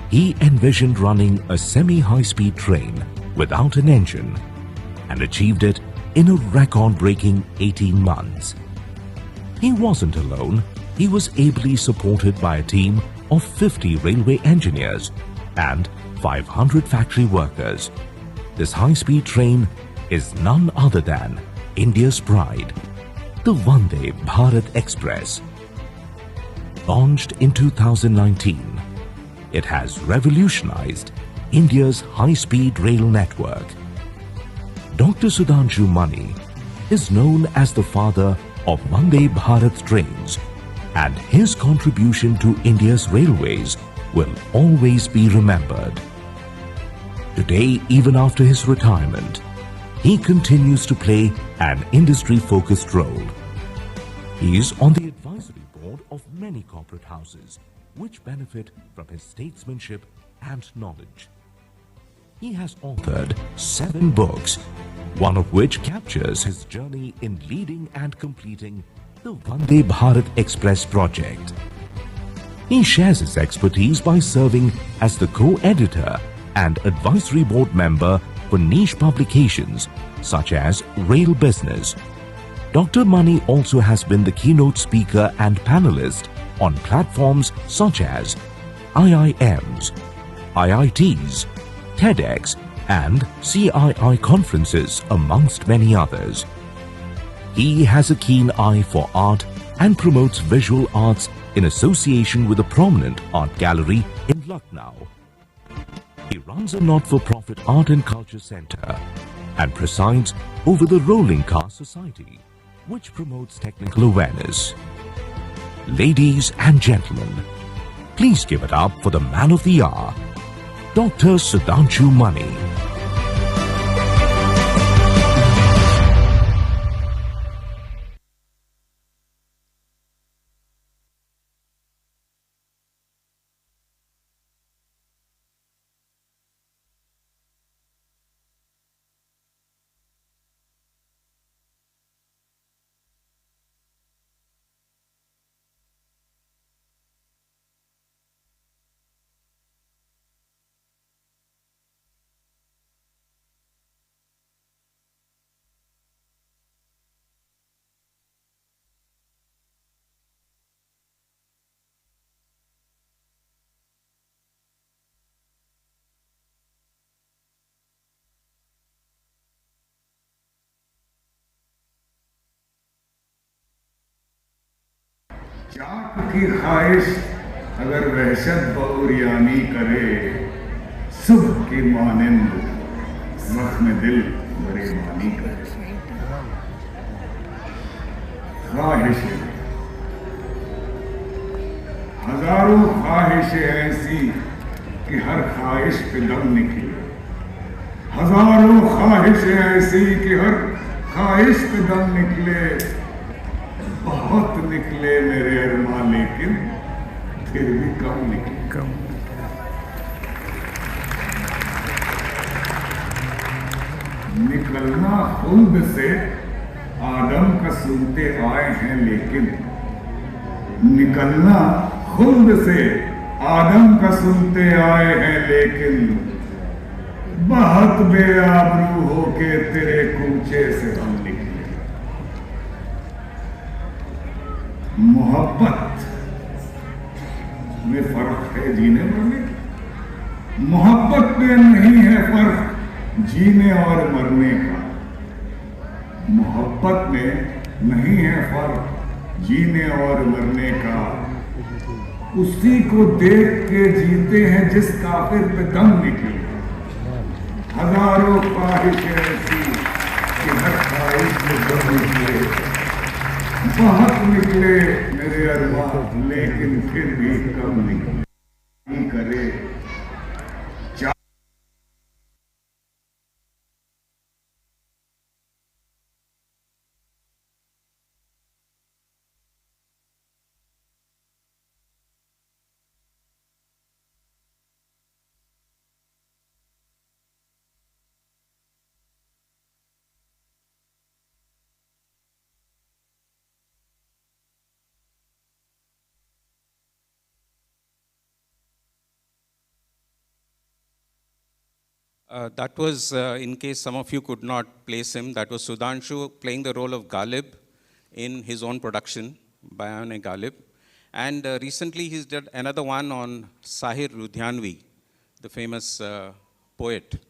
He envisioned running a semi-high-speed train without an engine and achieved it in a record-breaking 18 months. He wasn't alone. He was ably supported by a team of 50 railway engineers and 500 factory workers. This high-speed train is none other than India's pride, the Vande Bharat Express. Launched in 2019, it has revolutionized India's high-speed rail network. Dr. Sudhanshu Mani is known as the father of Vande Bharat trains, and his contribution to India's railways will always be remembered. Today, even after his retirement, he continues to play an industry-focused role. He is on the advisory board of many corporate houses which benefit from his statesmanship and knowledge. He has authored 7 books, one of which captures his journey in leading and completing the Vande Bharat Express project. He shares his expertise by serving as the co-editor and advisory board member for niche publications such as Rail Business. Dr. Mani also has been the keynote speaker and panelist on platforms such as IIMs, IITs, TEDx, and CII conferences, amongst many others. He has a keen eye for art and promotes visual arts in association with a prominent art gallery in Lucknow. He runs a not-for-profit art and culture center and presides over the Rolling Car Society, which promotes technical awareness. Ladies and gentlemen, please give it up for the man of the hour, Dr. Sudhanshu Mani. चाक की ख्वाहिश अगर वहशत बउरियानी करे, सुबह की मानिंद जख्म दिल बरेमानी करे। ख्वाहिशें, हजारों ख्वाहिशें ऐसी कि हर ख्वाहिश पे दम निकले, हजारों ख्वाहिशें ऐसी कि हर ख्वाहिश पे दम निकले। बहुत निकले मेरे अरमा, लेकिन फिर भी कम निकले। निकलना खुद से आदम का सुनते आए हैं, लेकिन निकलना खुद से आदम का सुनते आए हैं, लेकिन बहुत बेआबरू होके तेरे कूचे से हम निकले। मोहब्बत में फर्क है जीने मरने का। मोहब्बत में नहीं है फर्क जीने और मरने का। मोहब्बत में नहीं है फर्क जीने और मरने का। उसी को देख के जीते हैं जिस काफिर पे दम निकले। हजारों ख्वाहिशें ऐसी कि हर ख्वाहिश में दम निकले। बहुत निकले मेरे अरमान, लेकिन फिर भी कम नहीं करे। That was, in case some of you could not place him, that was Sudhanshu playing the role of Ghalib in his own production, Bayan and Ghalib. And recently he's did another one on Sahir Ludhianvi, the famous poet,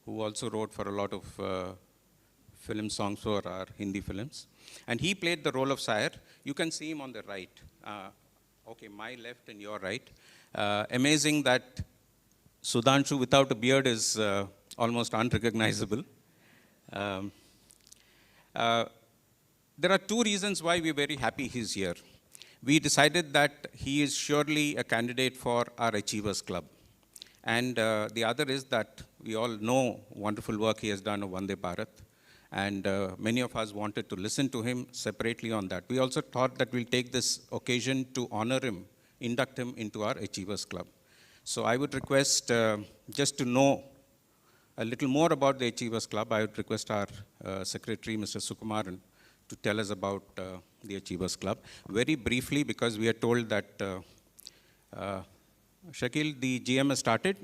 who also wrote for a lot of film songs for our Hindi films. And he played the role of Sahir. You can see him on the right. Okay, my left and your right. Amazing that Sudhanshu without a beard is almost unrecognizable. There are two reasons why we're very happy he's here. We decided that he is surely a candidate for our Achievers Club. And the other is that we all know wonderful work he has done on Vande Bharat. And many of us wanted to listen to him separately on that. We also thought that we'll take this occasion to honor him, induct him into our Achievers Club. So I would request, just to know a little more about the Achievers Club, I would request our Secretary, Mr. Sukumaran, to tell us about the Achievers Club. Very briefly, because we are told that, Shakil, the GM has started?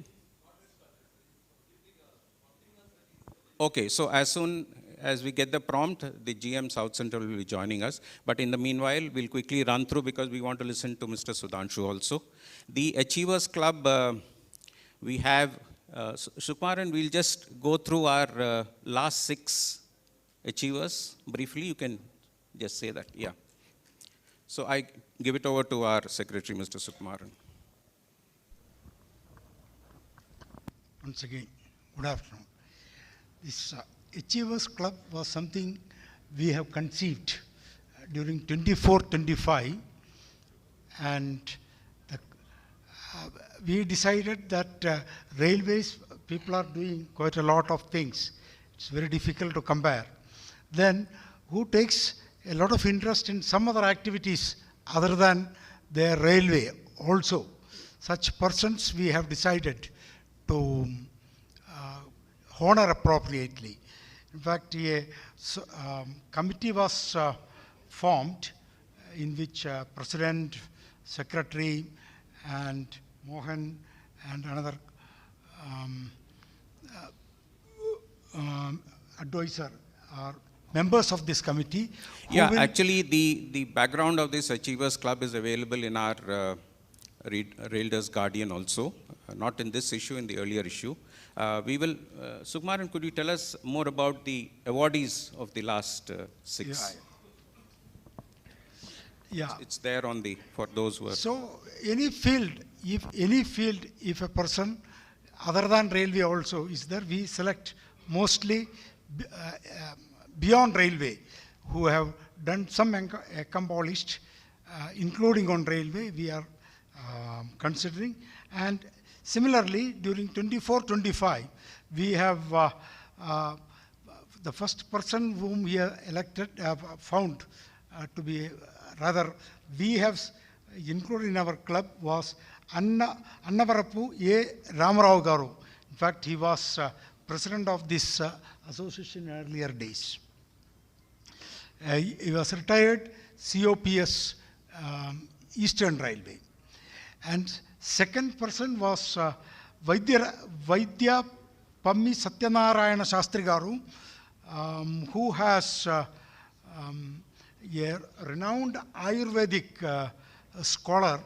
Okay, so as soon as we get the prompt, the GM South Central will be joining us. But in the meanwhile, we'll quickly run through because we want to listen to Mr. Sudhanshu also. The Achievers Club, we have, Sukumaran, we'll just go through our last 6 achievers briefly. You can just say that, yeah. So I give it over to our Secretary, Mr. Sukumaran. Once again, good afternoon. This Achievers Club was something we have conceived during 24-25, and we decided that railways, people are doing quite a lot of things. It's very difficult to compare. Then who takes a lot of interest in some other activities other than their railway also? Such persons we have decided to honor appropriately. In fact, a committee was formed in which President, Secretary, and Mohan and another advisor are members of this committee. Yeah, actually the background of this Achievers Club is available in our Railways Guardian also, not in this issue, in the earlier issue. We will, Sukumaran, could you tell us more about the awardees of the last 6? Yeah. It's there on the, for those who are. So any field, if a person other than railway also is there, we select mostly beyond railway, who have done some accomplished, including on railway, we are considering. And similarly, during 24-25, we have the first person whom we have elected, found to be, rather, we have included in our club was Annavarapu A. Ramarao Garu. In fact, he was president of this association in earlier days. He was retired COPS Eastern Railway. And second person was Vaidya Pammi Satyanarayana Shastri Garu, who has a renowned Ayurvedic scholar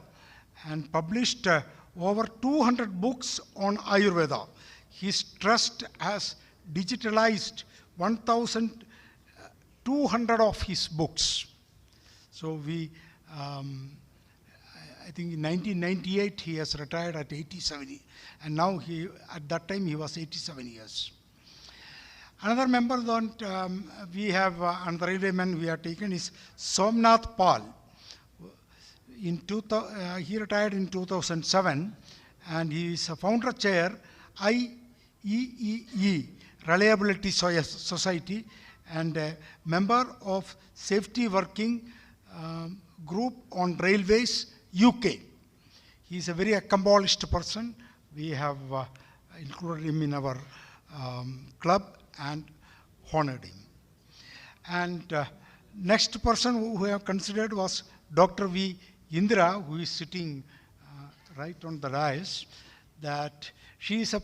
and published over 200 books on Ayurveda. His trust has digitalized 1,200 of his books. So we, I think in 1998 he has retired at 87, and now at that time he was 87 years. Another member that we have, another railwayman we have taken is Somnath Pal. He retired in 2007, and he is a founder chair, IEEE, Reliability Society, and a member of Safety Working Group on Railways, UK. He is a very accomplished person. We have included him in our club and honored him. And next person who we have considered was Dr. V. Indira, who is sitting right on the dais, that she is a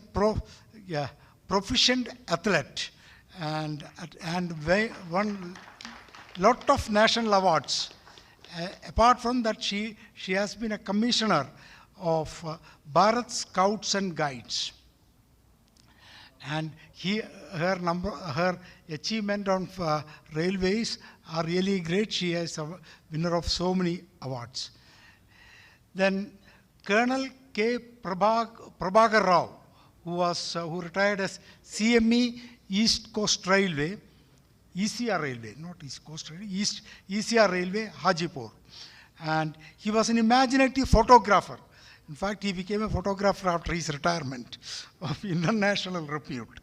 proficient athlete and won lot of national awards. Apart from that, she has been a commissioner of Bharat Scouts and Guides. And her achievement on railways are really great. She is a winner of so many awards. Then Colonel K. Prabhakar Rao, who retired as CME East Coast Railway, ECR Railway, not East Coast Railway, ECR Railway, Hajipur. And he was an imaginative photographer. In fact, he became a photographer after his retirement of international repute.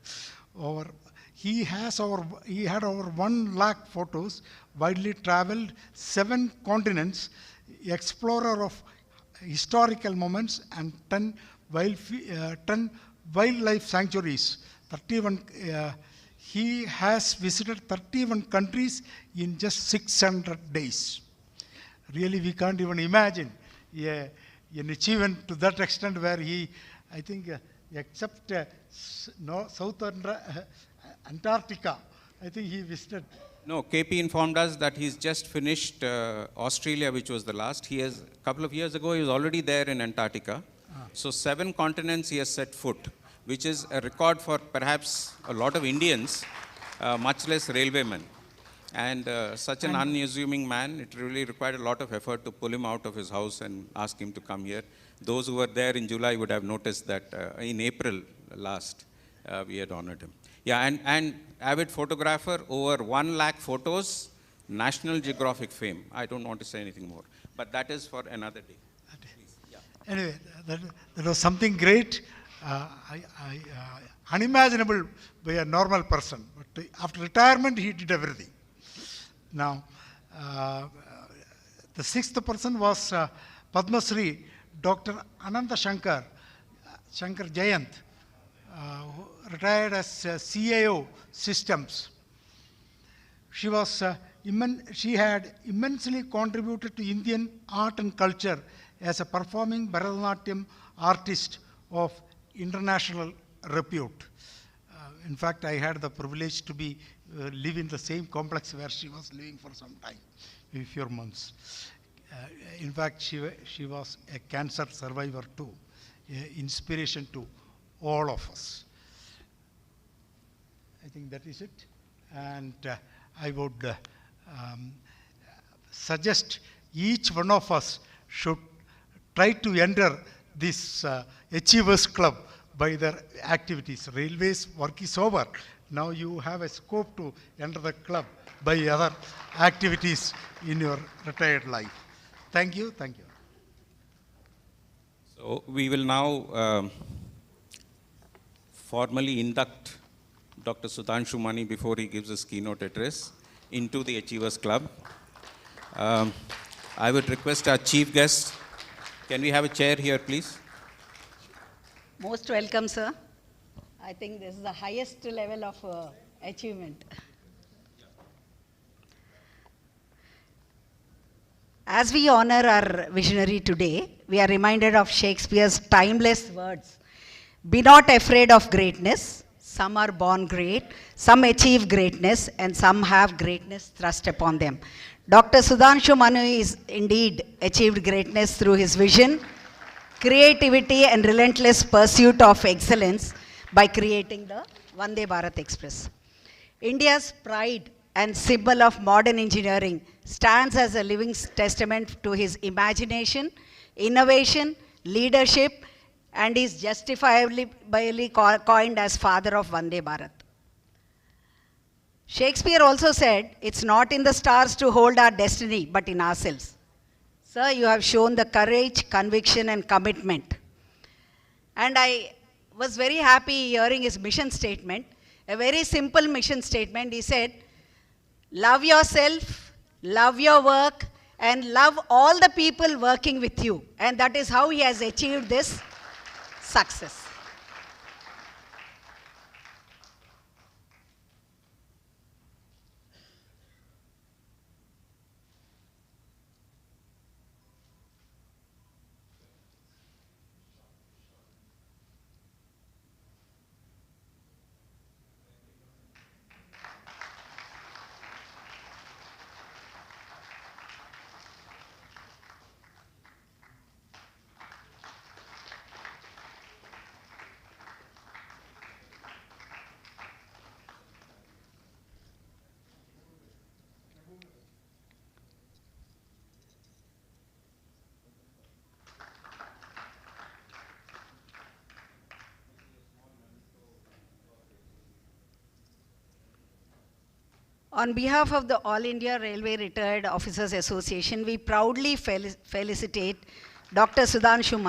He had over 1 lakh photos, widely traveled 7 continents, explorer of historical moments, and 10 wildlife sanctuaries. He has visited 31 countries in just 600 days. Really, we can't even imagine an achievement to that extent, where he, I think, except southern Antarctica, I think he visited. No, KP informed us that he's just finished Australia, which was the last. A couple of years ago, he was already there in Antarctica. So 7 continents he has set foot, which is a record for perhaps a lot of Indians, much less railwaymen. And such an unassuming man, it really required a lot of effort to pull him out of his house and ask him to come here. Those who were there in July would have noticed that in April last, we had honored him. Yeah, and avid photographer, over 1 lakh photos, National Geographic fame. I don't want to say anything more, but that is for another day. Please, yeah. Anyway, that was something great, unimaginable by a normal person. But after retirement, he did everything. Now, the 6th person was Padma Shri, Dr. Ananta Shankar Jayant, who retired as CAO Systems. She had immensely contributed to Indian art and culture as a performing Bharatanatyam artist of international repute. In fact, I had the privilege to live in the same complex where she was living for some time, maybe a few months. In fact, she was a cancer survivor too, inspiration to all of us. I think that is it. And I would suggest each one of us should try to enter this Achievers Club by their activities. Railways work is over. Now you have a scope to enter the club by other activities in your retired life. Thank you. Thank you. So we will now formally induct Dr. Sudhanshu Mani before he gives his keynote address into the Achievers Club. I would request our chief guest, can we have a chair here, please? Most welcome, sir. I think this is the highest level of achievement. As we honor our visionary today, we are reminded of Shakespeare's timeless words. Be not afraid of greatness. Some are born great, some achieve greatness, and some have greatness thrust upon them. Dr. Sudhanshu Mani is indeed achieved greatness through his vision, creativity and relentless pursuit of excellence by creating the Vande Bharat Express. India's pride and symbol of modern engineering stands as a living testament to his imagination, innovation, leadership, and is justifiably coined as father of Vande Bharat. Shakespeare also said, "It's not in the stars to hold our destiny, but in ourselves." Sir, you have shown the courage, conviction, and commitment. And I was very happy hearing his mission statement, a very simple mission statement. He said, love yourself, love your work, and love all the people working with you. And that is how he has achieved this success. On behalf of the All India Railway Retired Officers Association, we proudly felicitate Dr. Sudhanshu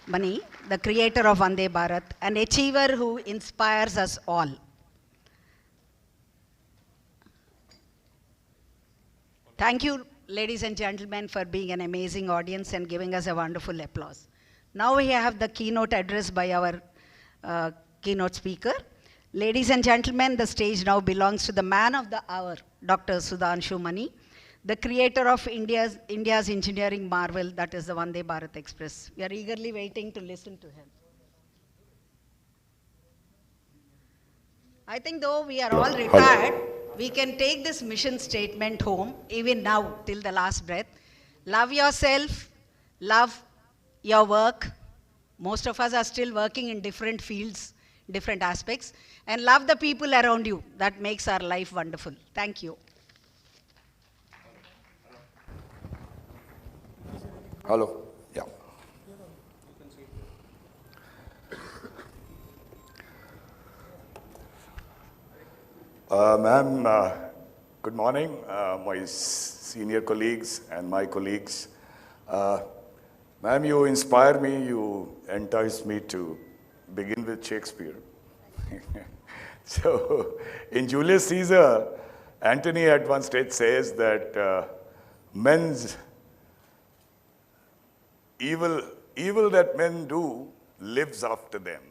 Mani, the creator of Vande Bharat, an achiever who inspires us all. Thank you, ladies and gentlemen, for being an amazing audience and giving us a wonderful applause. Now we have the keynote address by our keynote speaker. Ladies and gentlemen, the stage now belongs to the man of the hour, Dr. Sudhanshu Mani, the creator of India's engineering marvel, that is the Vande Bharat Express. We are eagerly waiting to listen to him. I think though we are all retired, we can take this mission statement home, even now, till the last breath. Love yourself, love your work. Most of us are still working in different fields, different aspects, and love the people around you. That makes our life wonderful. Thank you. Hello. Yeah. Ma'am, good morning, my senior colleagues and my colleagues. Ma'am, you inspire me, you entice me to begin with Shakespeare. So, in Julius Caesar, Antony at one stage says that men's evil that men do lives after them.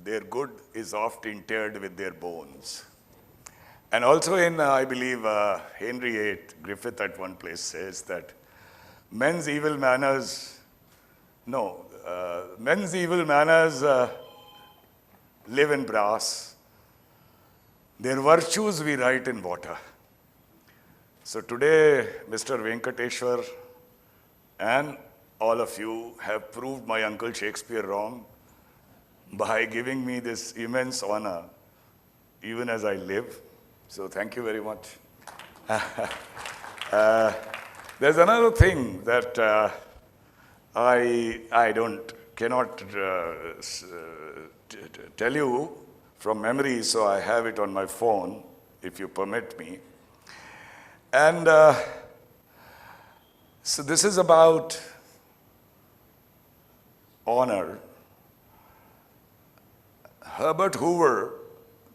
Their good is oft interred with their bones. And also in, I believe, Henry VIII, Griffith at one place says that men's evil manners live in brass. Their virtues we write in water. So today, Mr. Venkateshwar and all of you have proved my Uncle Shakespeare wrong by giving me this immense honor, even as I live. So thank you very much. There's another thing that I cannot tell you from memory, so I have it on my phone, if you permit me. And so this is about honor. Herbert Hoover,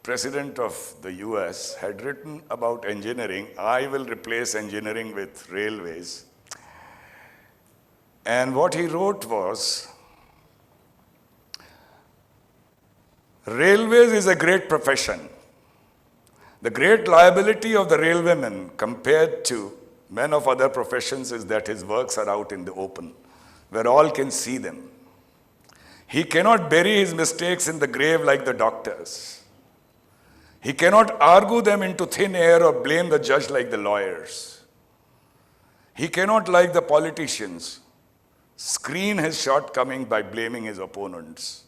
President of the US, had written about engineering, "I will replace engineering with railways." And what he wrote was, "Railways is a great profession. The great liability of the railwayman compared to men of other professions is that his works are out in the open, where all can see them. He cannot bury his mistakes in the grave like the doctors. He cannot argue them into thin air or blame the judge like the lawyers. He cannot, like the politicians, screen his shortcoming by blaming his opponents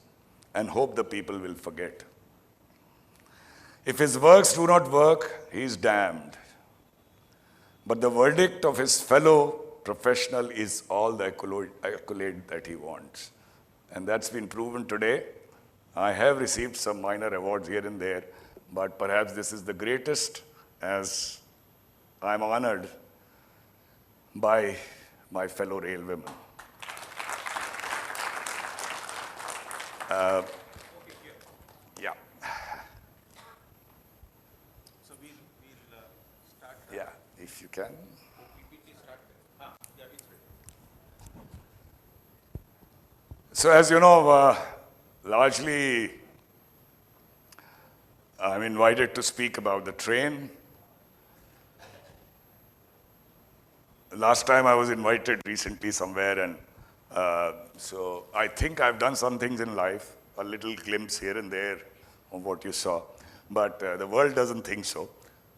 and hope the people will forget. If his works do not work, he is damned. But the verdict of his fellow professional is all the accolade that he wants. And that's been proven today. I have received some minor awards here and there, but perhaps this is the greatest, as I'm honored by my fellow railwaymen. Yeah. So we'll start. Yeah, if you can. So as you know, largely I'm invited to speak about the train. Last time I was invited recently somewhere, and so I think I've done some things in life, a little glimpse here and there of what you saw, but the world doesn't think so.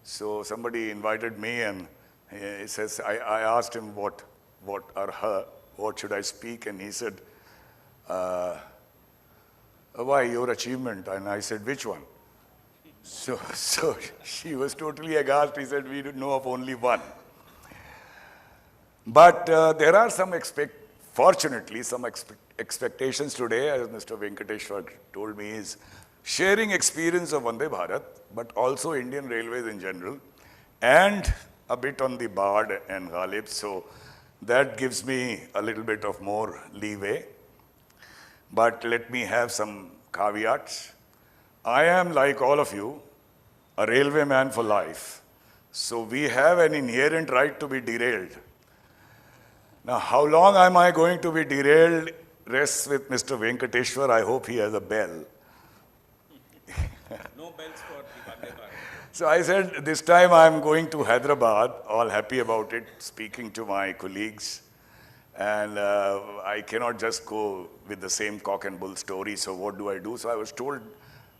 So somebody invited me, and he says, I asked him what should I speak, and he said, why, your achievement? And I said, which one? So she was totally aghast. He said, we know of only one. But there are fortunately, some expectations today, as Mr. Venkateshwar told me, is sharing experience of Vande Bharat, but also Indian Railways in general, and a bit on the Bard and Ghalib. So that gives me a little bit of more leeway. But let me have some caveats. I am, like all of you, a railway man for life. So we have an inherent right to be derailed. Now, how long am I going to be derailed rests with Mr. Venkateshwar. I hope he has a bell. No bells for the Vande Bharat. So I said, this time I'm going to Hyderabad, all happy about it, speaking to my colleagues. And I cannot just go with the same cock and bull story, so what do I do? So I was told,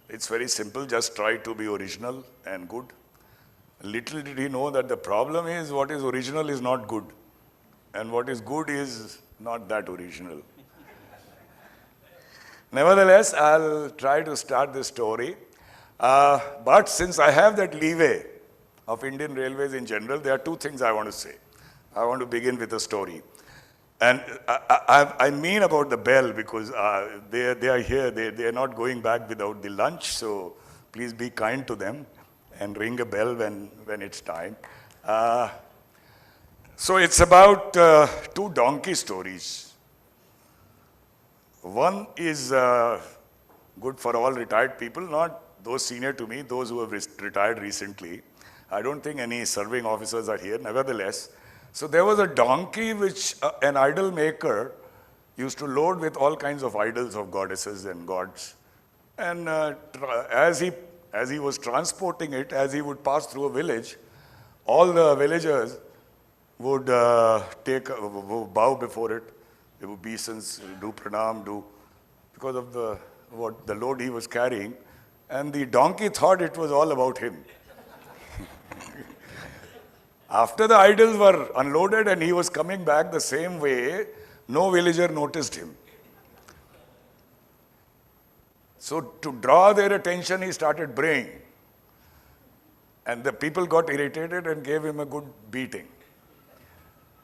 it's very simple, just try to be original and good. Little did he know that the problem is what is original is not good. And what is good is not that original. Nevertheless, I'll try to start this story. But since I have that leeway of Indian Railways in general, there are two things I want to say. I want to begin with a story. And I mean about the bell, because they are here, they are not going back without the lunch, so please be kind to them and ring a bell when it's time. So it's about two donkey stories. One is good for all retired people, not those senior to me, those who have retired recently. I don't think any serving officers are here, nevertheless. So there was a donkey which an idol maker used to load with all kinds of idols of goddesses and gods. And as he was transporting it, as he would pass through a village, all the villagers would bow before it. They would obeisance, do pranam, because of the load he was carrying. And the donkey thought it was all about him. After the idols were unloaded and he was coming back the same way, no villager noticed him. So to draw their attention, he started braying. And the people got irritated and gave him a good beating.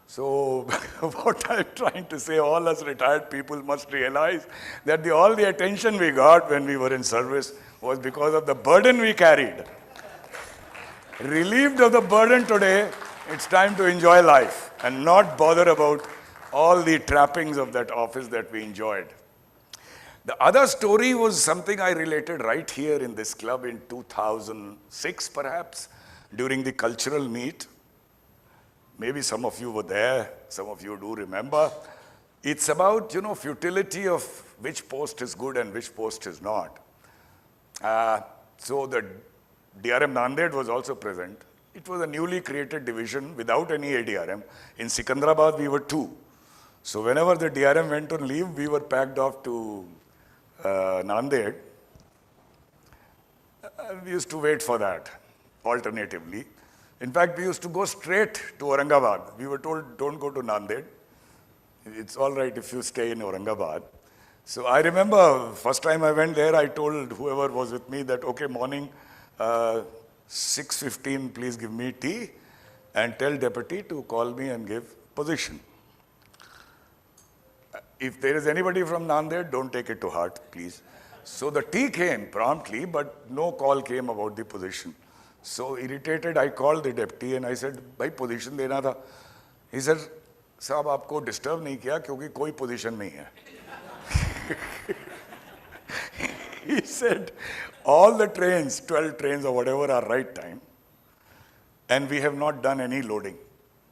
So what I'm trying to say, all us retired people must realize that all the attention we got when we were in service was because of the burden we carried. Relieved of the burden today, it's time to enjoy life and not bother about all the trappings of that office that we enjoyed. The other story was something I related right here in this club in 2006 perhaps, during the cultural meet. Maybe some of you were there, some of you do remember. It's about, futility of which post is good and which post is not. So the DRM Nanded was also present. It was a newly created division without any ADRM. In Secunderabad, we were 2. So whenever the DRM went on leave, we were packed off to Nanded. We used to wait for that, alternatively. In fact, we used to go straight to Aurangabad. We were told, don't go to Nanded. It's all right if you stay in Aurangabad. So I remember first time I went there, I told whoever was with me that, okay, morning, 6:15, please give me tea and tell deputy to call me and give position. If there is anybody from Nanded, don't take it to heart, please. So the tea came promptly, but no call came about the position. So irritated, I called the deputy and I said, bhai, position dena tha. He said, साहब आपको disturb नहीं किया क्योंकि कोई position नहीं है. He said, all the trains, 12 trains or whatever are right time, and we have not done any loading.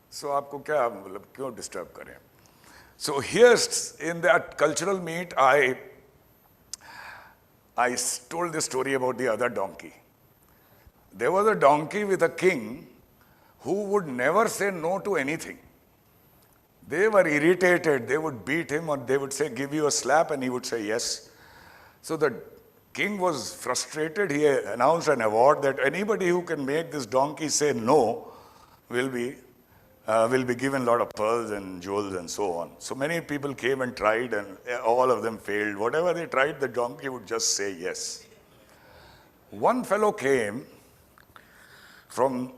So आपको क्या मतलब क्यों disturb करें? So here's in that cultural meet, I told this story about the other donkey. There was a donkey with a king who would never say no to anything. They were irritated. They would beat him or they would say, give you a slap, and he would say yes. So the king was frustrated. He announced an award that anybody who can make this donkey say no will be given a lot of pearls and jewels and so on. So many people came and tried, and all of them failed. Whatever they tried, the donkey would just say yes. One fellow came from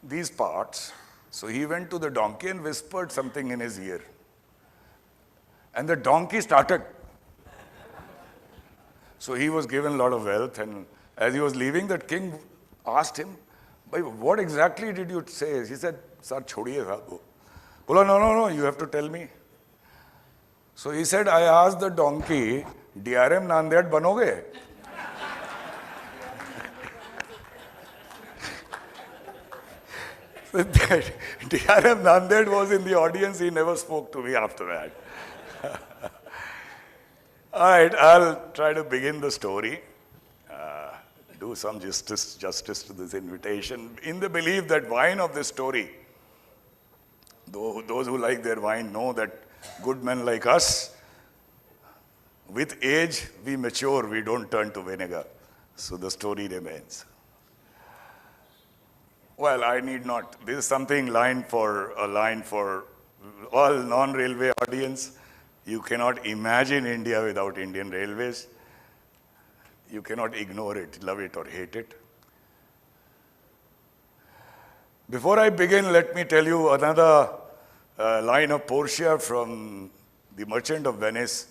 these parts, so he went to the donkey and whispered something in his ear. And the donkey started. So he was given a lot of wealth, and as he was leaving, that king asked him, what exactly did you say? He said, sir, chhodiye saab. No, you have to tell me. So he said, I asked the donkey, DRM Nanded banoge? DRM Nanded was in the audience. He never spoke to me after that. All right, I'll try to begin the story. Do some justice to this invitation, in the belief that wine of this story, those who like their wine know that good men like us, with age, we mature, we don't turn to vinegar. So the story remains. Well, I need not. This is something a line for all non-railway audience. You cannot imagine India without Indian Railways. You cannot ignore it, love it or hate it. Before I begin, let me tell you another line of Portia from The Merchant of Venice.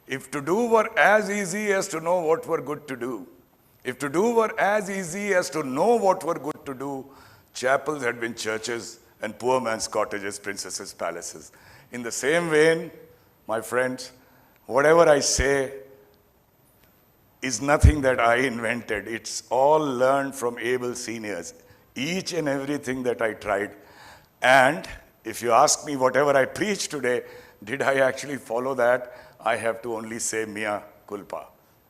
If to do were as easy as to know what were good to do, if to do were as easy as to know what were good to do, chapels had been churches and poor man's cottages, princesses' palaces. In the same vein, my friends, whatever I say is nothing that I invented. It's all learned from able seniors. Each and everything that I tried. And if you ask me whatever I preach today, did I actually follow that? I have to only say mea culpa.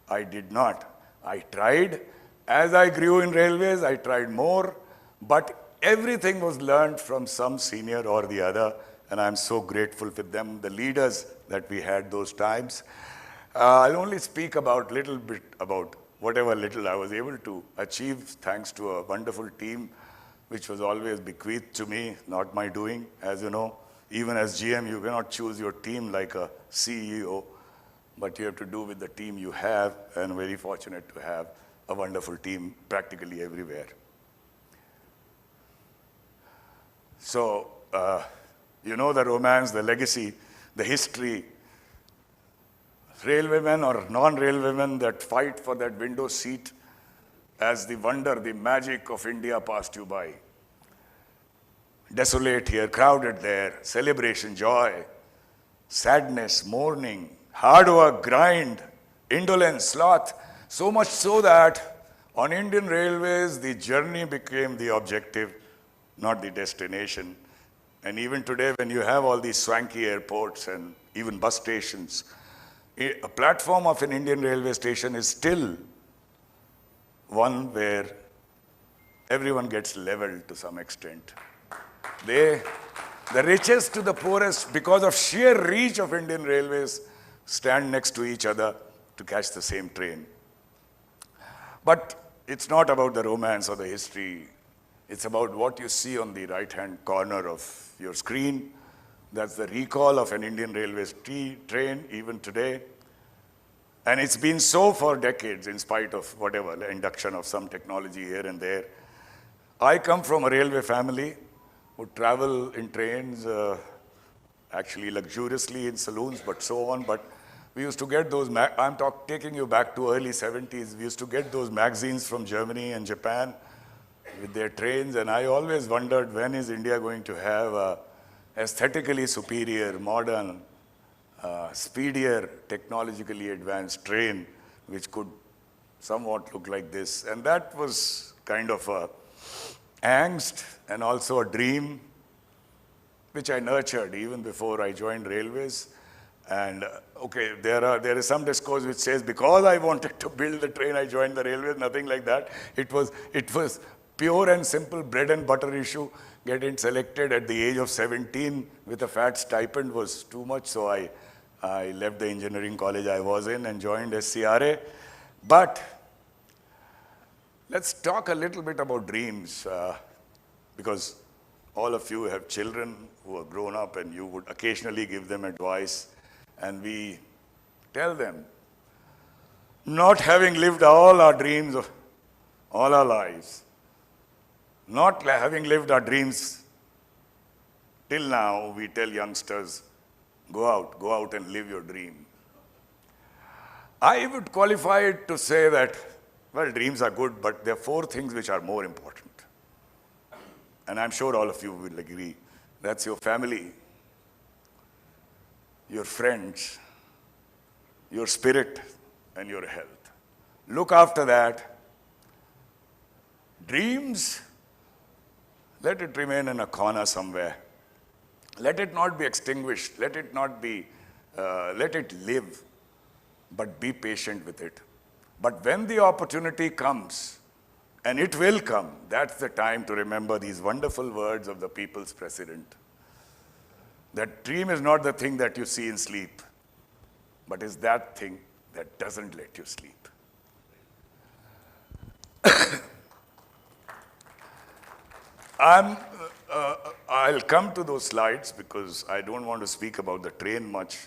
I did not. I tried. As I grew in railways, I tried more. But everything was learned from some senior or the other. And I'm so grateful for them, the leaders that we had those times. I'll only speak about little bit about whatever little I was able to achieve thanks to a wonderful team which was always bequeathed to me, not my doing. As you know, even as GM, you cannot choose your team like a CEO, but you have to do with the team you have, and very fortunate to have a wonderful team practically everywhere. So, you know the romance, the legacy, the history, railwaymen or non-railwaymen that fight for that window seat as the wonder, the magic of India passed you by. Desolate here, crowded there, celebration, joy, sadness, mourning, hard work, grind, indolence, sloth, so much so that on Indian Railways, the journey became the objective, not the destination. And even today, when you have all these swanky airports and even bus stations, a platform of an Indian railway station is still one where everyone gets leveled to some extent. The richest to the poorest, because of sheer reach of Indian Railways, stand next to each other to catch the same train. But it's not about the romance or the history. It's about what you see on the right-hand corner of your screen. That's the recall of an Indian Railways train, even today. And it's been so for decades, in spite of whatever, the induction of some technology here and there. I come from a railway family who travel in trains, actually luxuriously in saloons, but so on. But we used to get those, taking you back to early 70s, we used to get those magazines from Germany and Japan with their trains, and I always wondered, when is India going to have a aesthetically superior, modern, speedier, technologically advanced train which could somewhat look like this. And that was kind of a angst and also a dream which I nurtured even before I joined railways. And okay, there is some discourse which says because I wanted to build the train, I joined the railways. Nothing like that. It was pure and simple bread and butter issue. Getting selected at the age of 17 with a fat stipend was too much, so I left the engineering college I was in and joined SCRA. But let's talk a little bit about dreams, because all of you have children who are grown up and you would occasionally give them advice, and we tell them, not having lived all our dreams of all our lives, not having lived our dreams till now, we tell youngsters, go out and live your dream. I would qualify it to say that, well, dreams are good, but there are 4 things which are more important. And I'm sure all of you will agree. That's your family, your friends, your spirit, and your health. Look after that. Dreams, let it remain in a corner somewhere. Let it not be extinguished. Let it not be, let it live, but be patient with it. But when the opportunity comes, and it will come, that's the time to remember these wonderful words of the people's president. That dream is not the thing that you see in sleep, but is that thing that doesn't let you sleep. I'll come to those slides because I don't want to speak about the train much.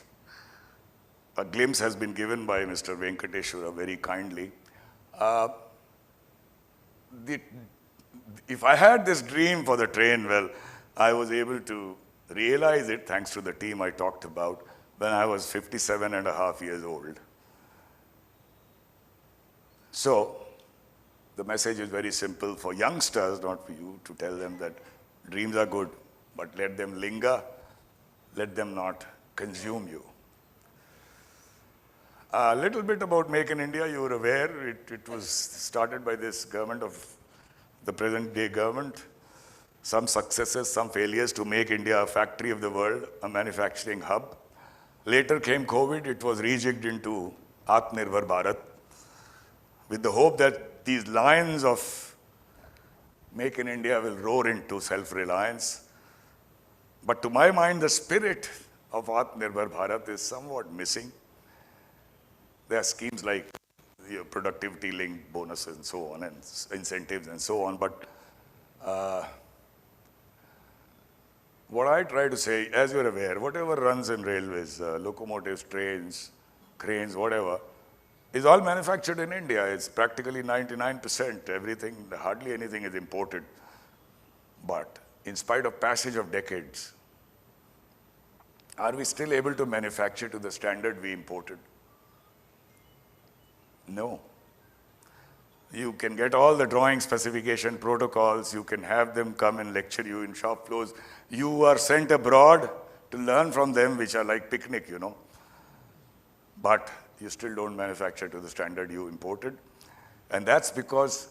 A glimpse has been given by Mr. Venkateshwar very kindly. If I had this dream for the train, well, I was able to realize it thanks to the team I talked about when I was 57.5 years old. So, the message is very simple for youngsters, not for you, to tell them that dreams are good, but let them linger, let them not consume you. A little bit about Make in India, you were aware, it was started by this government of the present day government. Some successes, some failures to make India a factory of the world, a manufacturing hub. Later came COVID, it was rejigged into Atmanirbhar Bharat with the hope that these lions of Make in India will roar into self-reliance. But to my mind, the spirit of Atmanirbhar Bharat is somewhat missing. There are schemes like productivity-linked bonuses and so on, and incentives and so on. But what I try to say, as you're aware, whatever runs in railways, locomotives, trains, cranes, whatever, is all manufactured in India. It's practically 99%. Everything, hardly anything is imported. But in spite of passage of decades, are we still able to manufacture to the standard we imported? No. You can get all the drawing specification protocols, you can have them come and lecture you in shop floors. You are sent abroad to learn from them, which are like picnic, you know. But you still don't manufacture to the standard you imported. And that's because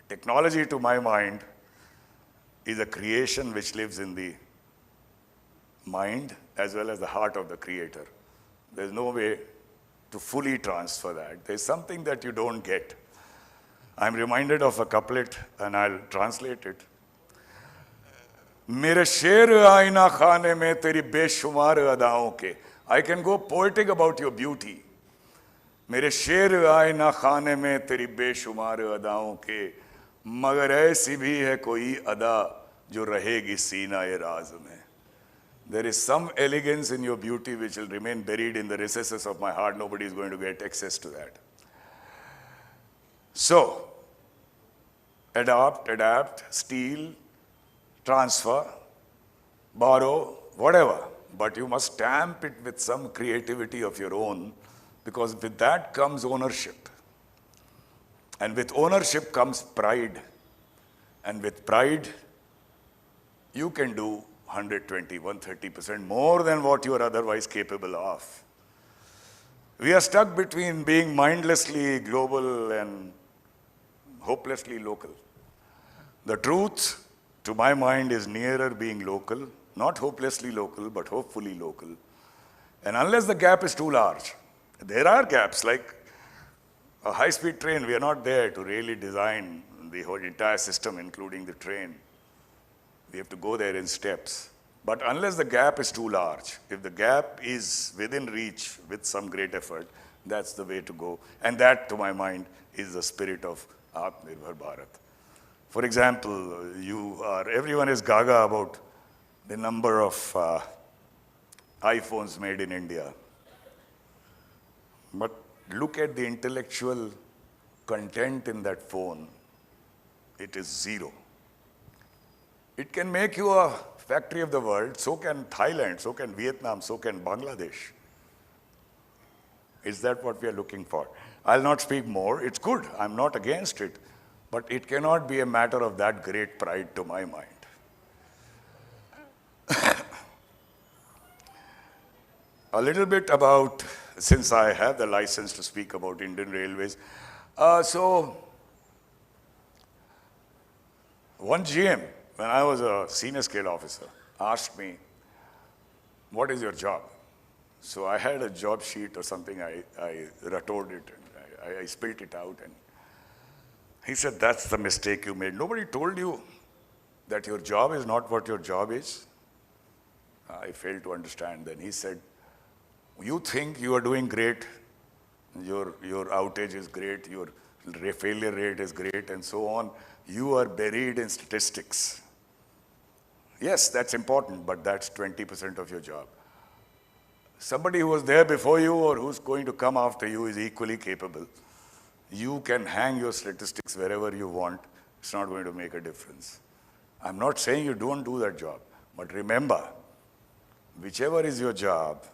technology, to my mind, is a creation which lives in the mind as well as the heart of the creator. There's no way to fully transfer that. There's something that you don't get. I'm reminded of a couplet, and I'll translate it. Mere sher aina khane mein teri beshumar adaon ke. I can go poetic about your beauty. मेरे शेर आए ना खाने में तेरी बेशुमार अदाओं के, मगर ऐसी भी है कोई अदा जो रहेगी सीना ए राज में. There is some elegance in your beauty which will remain buried in the recesses of my heart. Nobody is going to get access to that. So, adapt, steal, transfer, borrow, whatever. But you must stamp it with some creativity of your own, because with that comes ownership. And with ownership comes pride. And with pride, you can do 120, 130% more than what you are otherwise capable of. We are stuck between being mindlessly global and hopelessly local. The truth, to my mind, is nearer being local, not hopelessly local, but hopefully local. And unless the gap is too large, there are gaps, like a high-speed train. We are not there to really design the whole entire system, including the train. We have to go there in steps. But unless the gap is too large, if the gap is within reach with some great effort, that's the way to go. And that, to my mind, is the spirit of Atmanirbhar Bharat. For example, everyone is gaga about the number of iPhones made in India. But look at the intellectual content in that phone. It is zero. It can make you a factory of the world. So can Thailand, so can Vietnam, so can Bangladesh. Is that what we are looking for? I'll not speak more. It's good. I'm not against it. But it cannot be a matter of that great pride to my mind. A little bit about, since I have the license to speak about Indian Railways. So, one GM, when I was a senior scale officer, asked me, what is your job? So I had a job sheet or something, I retort it, and I spilled it out, and he said, that's the mistake you made. Nobody told you that your job is not what your job is? I failed to understand. Then he said, you think you are doing great, your outage is great, your failure rate is great, and so on. You are buried in statistics. Yes, that's important, but that's 20% of your job. Somebody who was there before you or who's going to come after you is equally capable. You can hang your statistics wherever you want. It's not going to make a difference. I'm not saying you don't do that job, but remember, whichever is your job,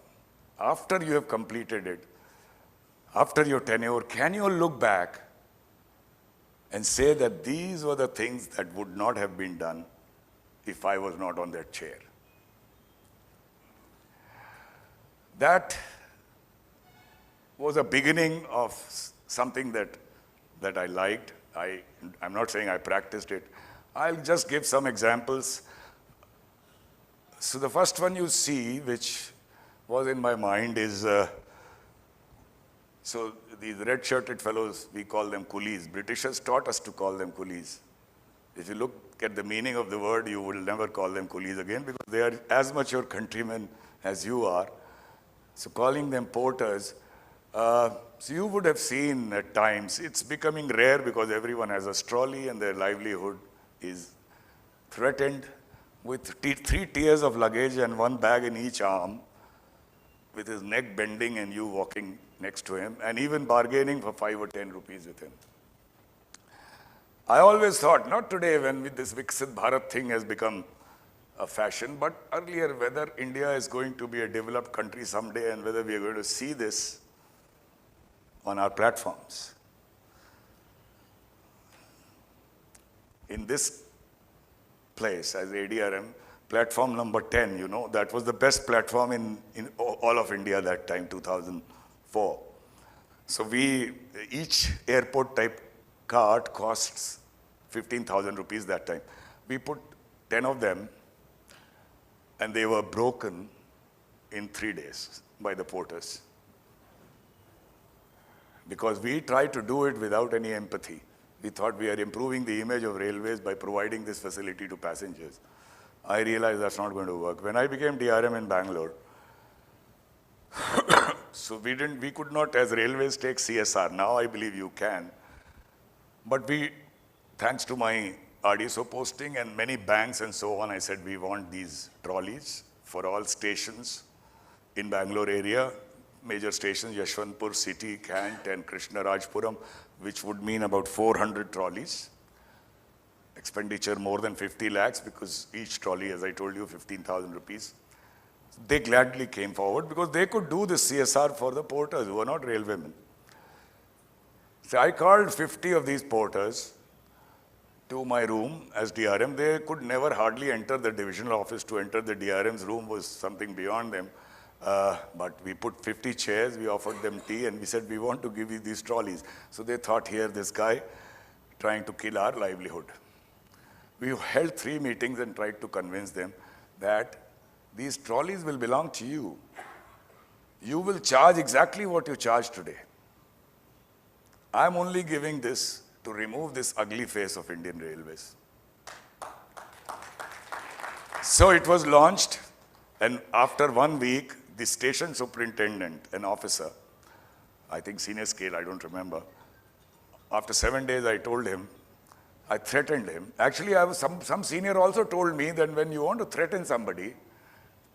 after you have completed it, after your tenure, can you look back and say that these were the things that would not have been done if I was not on that chair? That was a beginning of something that I liked. I'm not saying I practiced it. I'll just give some examples. So the first one you see, which was in my mind, is so these red-shirted fellows, we call them coolies. Britishers taught us to call them coolies. If you look at the meaning of the word, you will never call them coolies again, because they are as much your countrymen as you are. So calling them porters, so you would have seen at times, it's becoming rare because everyone has a trolley and their livelihood is threatened with 3 tiers of luggage and 1 bag in each arm, with his neck bending and you walking next to him, and even bargaining for 5 or 10 rupees with him. I always thought, not today when this Viksit Bharat thing has become a fashion, but earlier, whether India is going to be a developed country someday and whether we are going to see this on our platforms. In this place, as ADRM, platform number 10, you know, that was the best platform in all of India that time, 2004. So each airport type cart costs 15,000 rupees that time. We put 10 of them, and they were broken in 3 days by the porters. Because we tried to do it without any empathy. We thought we are improving the image of railways by providing this facility to passengers. I realized that's not going to work. When I became DRM in Bangalore, So we could not as railways take CSR. Now I believe you can. But thanks to my RDSO posting and many banks and so on, I said we want these trolleys for all stations in Bangalore area, major stations, Yashwantpur, City, Kant and Krishnarajpuram, which would mean about 400 trolleys. Expenditure more than 50 lakhs because each trolley, as I told you, 15,000 rupees. They gladly came forward because they could do this CSR for the porters who are not railwaymen. So I called 50 of these porters to my room as DRM. They could never hardly enter the divisional office. To enter the DRM's room was something beyond them. But we put 50 chairs, we offered them tea, and we said, we want to give you these trolleys. So they thought, here, this guy trying to kill our livelihood. We held 3 meetings and tried to convince them that these trolleys will belong to you. You will charge exactly what you charge today. I'm only giving this to remove this ugly face of Indian Railways. So it was launched, and after 1 week, the station superintendent, an officer, I think senior scale, I don't remember, after 7 days I told him, I threatened him. Actually, some senior also told me that when you want to threaten somebody,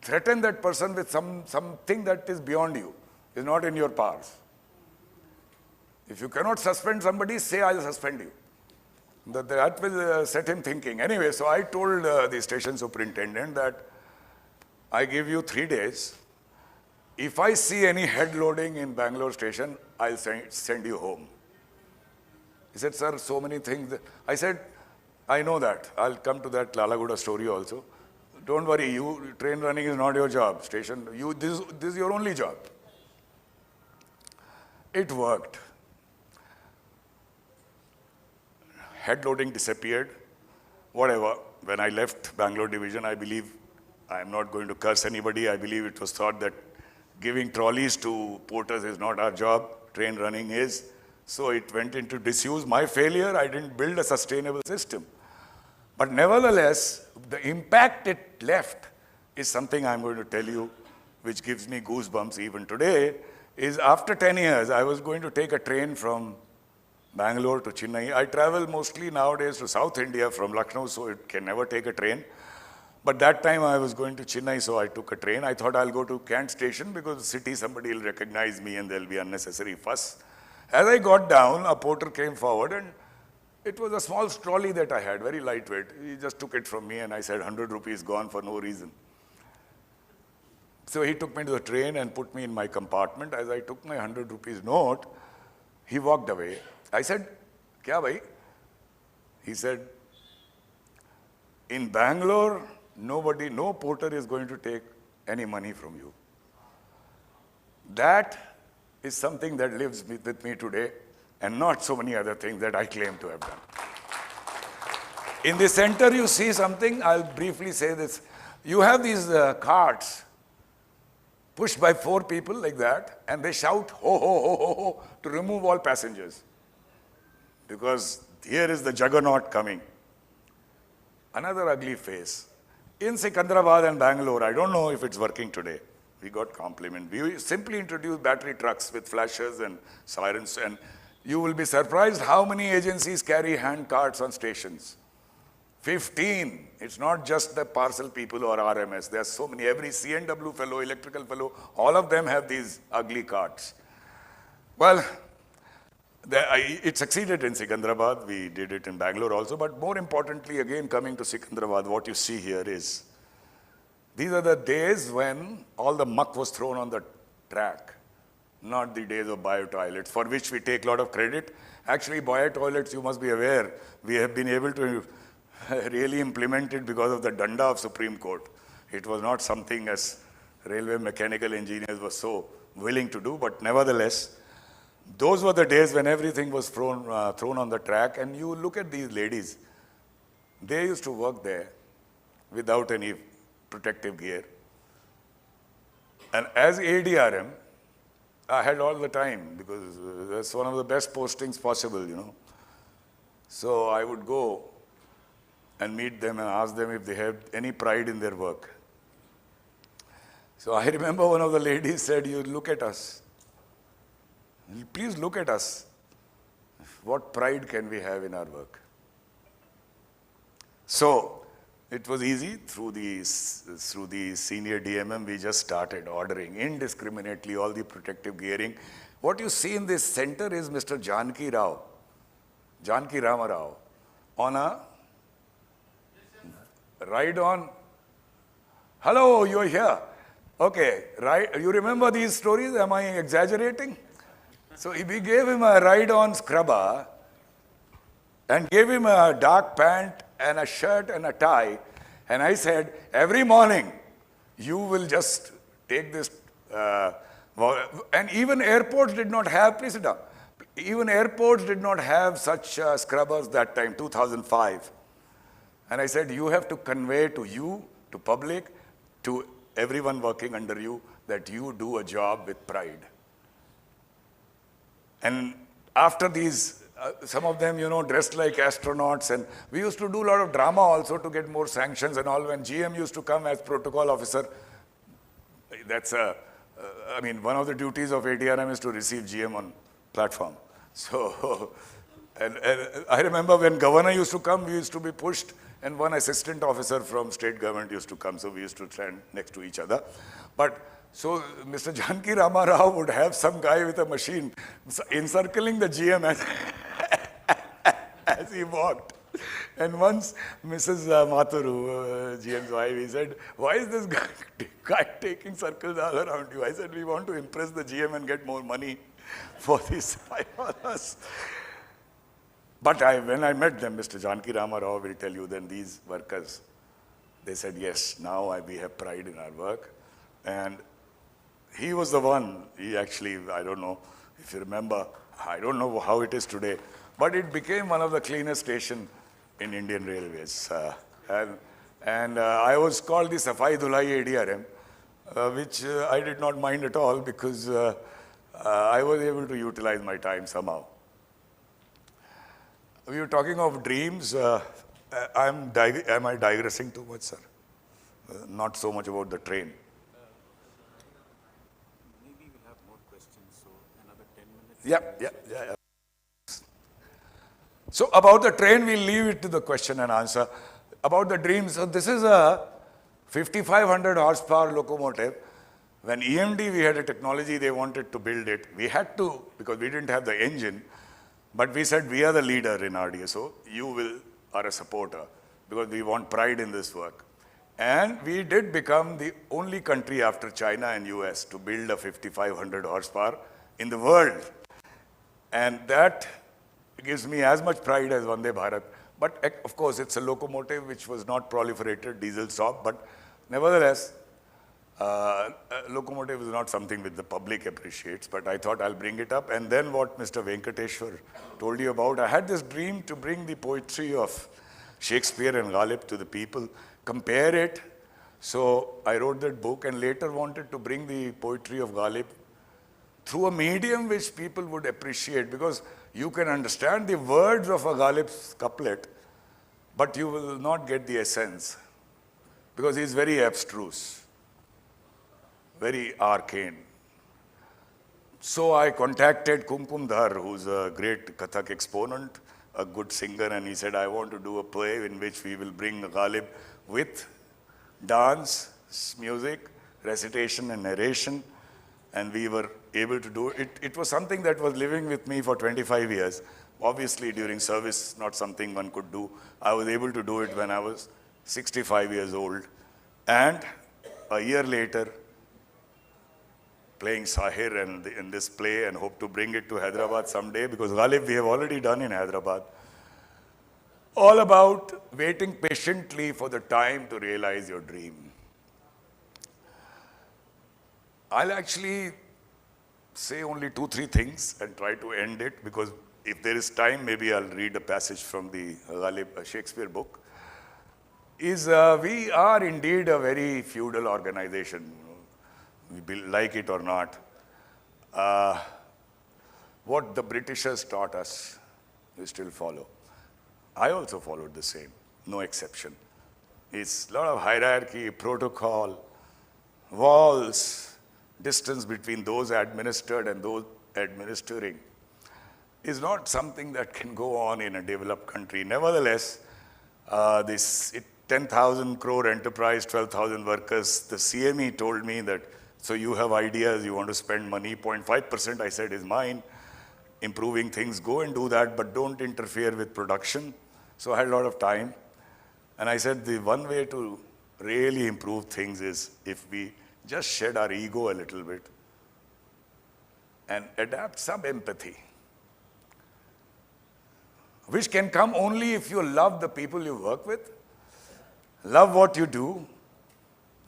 threaten that person with something that is beyond you, is not in your powers. If you cannot suspend somebody, say, I'll suspend you. That will set him thinking. Anyway, so I told the station superintendent that I give you 3 days. If I see any head loading in Bangalore station, I'll send you home. He said, sir, so many things. I said, I know that. I'll come to that Lalaguda story also. Don't worry, train running is not your job. Station, this is your only job. It worked. Head loading disappeared. Whatever. When I left Bangalore division, I believe, I'm not going to curse anybody, I believe it was thought that giving trolleys to porters is not our job, train running is. So it went into disuse. My failure, I didn't build a sustainable system. But nevertheless, the impact it left is something I'm going to tell you, which gives me goosebumps even today, is after 10 years, I was going to take a train from Bangalore to Chennai. I travel mostly nowadays to South India from Lucknow, so it can never take a train. But that time I was going to Chennai, so I took a train. I thought I'll go to Kent station because the city, somebody will recognize me and there'll be unnecessary fuss. As I got down, a porter came forward and it was a small trolley that I had, very lightweight. He just took it from me and I said, 100 rupees gone for no reason. So he took me to the train and put me in my compartment. As I took my 100 rupees note, he walked away. I said, kya bhai? He said, in Bangalore, no porter is going to take any money from you. That is something that lives with me today, and not so many other things that I claim to have done. In the center, you see something, I'll briefly say this. You have these carts pushed by 4 people like that, and they shout, ho, ho, ho, ho, ho, to remove all passengers. Because here is the juggernaut coming. Another ugly face. In Secunderabad and Bangalore, I don't know if it's working today. We got compliment. We simply introduced battery trucks with flashers and sirens, and you will be surprised how many agencies carry hand carts on stations. 15. It's not just the parcel people or RMS. There are so many. Every CNW fellow, electrical fellow, all of them have these ugly carts. Well, it succeeded in Secunderabad. We did it in Bangalore also. But more importantly, again, coming to Secunderabad, what you see here is, these are the days when all the muck was thrown on the track, not the days of bio-toilets, for which we take a lot of credit. Actually, bio-toilets, you must be aware, we have been able to really implement it because of the danda of Supreme Court. It was not something as railway mechanical engineers were so willing to do, but nevertheless, those were the days when everything was thrown on the track. And you look at these ladies, they used to work there without any protective gear. And as ADRM, I had all the time because that's one of the best postings possible, you know. So I would go and meet them and ask them if they have any pride in their work. So I remember one of the ladies said, you look at us. Please look at us. What pride can we have in our work? So it was easy. Through the senior DMM, we just started ordering indiscriminately all the protective gearing. What you see in this center is Mr. Janki Rama Rao, on a ride on. Hello, you're here. Okay, right. You remember these stories? Am I exaggerating? So we gave him a ride-on scrubber and gave him a dark pant and a shirt and a tie. And I said, every morning, you will just take this. And even airports did not have, please sit down. Even airports did not have such scrubbers that time, 2005. And I said, you have to convey to you, to public, to everyone working under you, that you do a job with pride. And after these, some of them, dressed like astronauts, and we used to do a lot of drama also to get more sanctions and all. When GM used to come as protocol officer, that's one of the duties of ATRM is to receive GM on platform. So, and I remember when governor used to come, we used to be pushed, and one assistant officer from state government used to come, so we used to stand next to each other. But so Mr. Janki Rama Rao would have some guy with a machine encircling the GM as he walked. And once Mrs. Mathuru, GM's wife, he said, why is this guy taking circles all around you? I said, we want to impress the GM and get more money for these 5 hours. But when I met them, Mr. Janki Rama Rao will tell you, then these workers, they said, yes, now we have pride in our work. And he was the one, he actually, I don't know if you remember, I don't know how it is today, but it became one of the cleanest stations in Indian Railways. And I was called the Safai Dhulai ADRM, which I did not mind at all because I was able to utilize my time somehow. We were talking of dreams. Am I digressing too much, sir? Not so much about the train. Maybe we'll have more questions, so another 10 minutes. Yeah. So about the train, we'll leave it to the question and answer. About the dreams, so this is a 5,500 horsepower locomotive. When EMD, we had a technology, they wanted to build it. We had to, because we didn't have the engine, but we said, we are the leader in RDSO. You are a supporter, because we want pride in this work. And we did become the only country after China and US to build a 5,500 horsepower in the world. And that gives me as much pride as Vande Bharat. But of course, it's a locomotive which was not proliferated, diesel stop, but nevertheless, locomotive is not something which the public appreciates, but I thought I'll bring it up. And then what Mr. Venkateshwar told you about, I had this dream to bring the poetry of Shakespeare and Ghalib to the people, compare it. So I wrote that book and later wanted to bring the poetry of Ghalib through a medium which people would appreciate, because you can understand the words of a Ghalib's couplet, but you will not get the essence, because he's very abstruse, very arcane. So I contacted Kumkum Dhar, who's a great Kathak exponent, a good singer, and he said, I want to do a play in which we will bring Ghalib with dance, music, recitation and narration, and we were able to do it. It was something that was living with me for 25 years. Obviously, during service, not something one could do. I was able to do it when I was 65 years old. And a year later, playing Sahir in this play, and hope to bring it to Hyderabad someday, because Ghalib we have already done in Hyderabad. All about waiting patiently for the time to realize your dream. I'll actually say only 2-3 things and try to end it, because if there is time, maybe I'll read a passage from the Ghalib Shakespeare book. We are indeed a very feudal organization, we like it or not. What the Britishers taught us, we still follow. I also followed the same, no exception. It's a lot of hierarchy, protocol, walls, distance between those administered and those administering is not something that can go on in a developed country. Nevertheless, this 10,000 crore enterprise, 12,000 workers, the CME told me that, so you have ideas, you want to spend money, 0.5% I said is mine, improving things, go and do that, but don't interfere with production. So I had a lot of time. And I said the one way to really improve things is if we just shed our ego a little bit and adapt some empathy, which can come only if you love the people you work with, love what you do,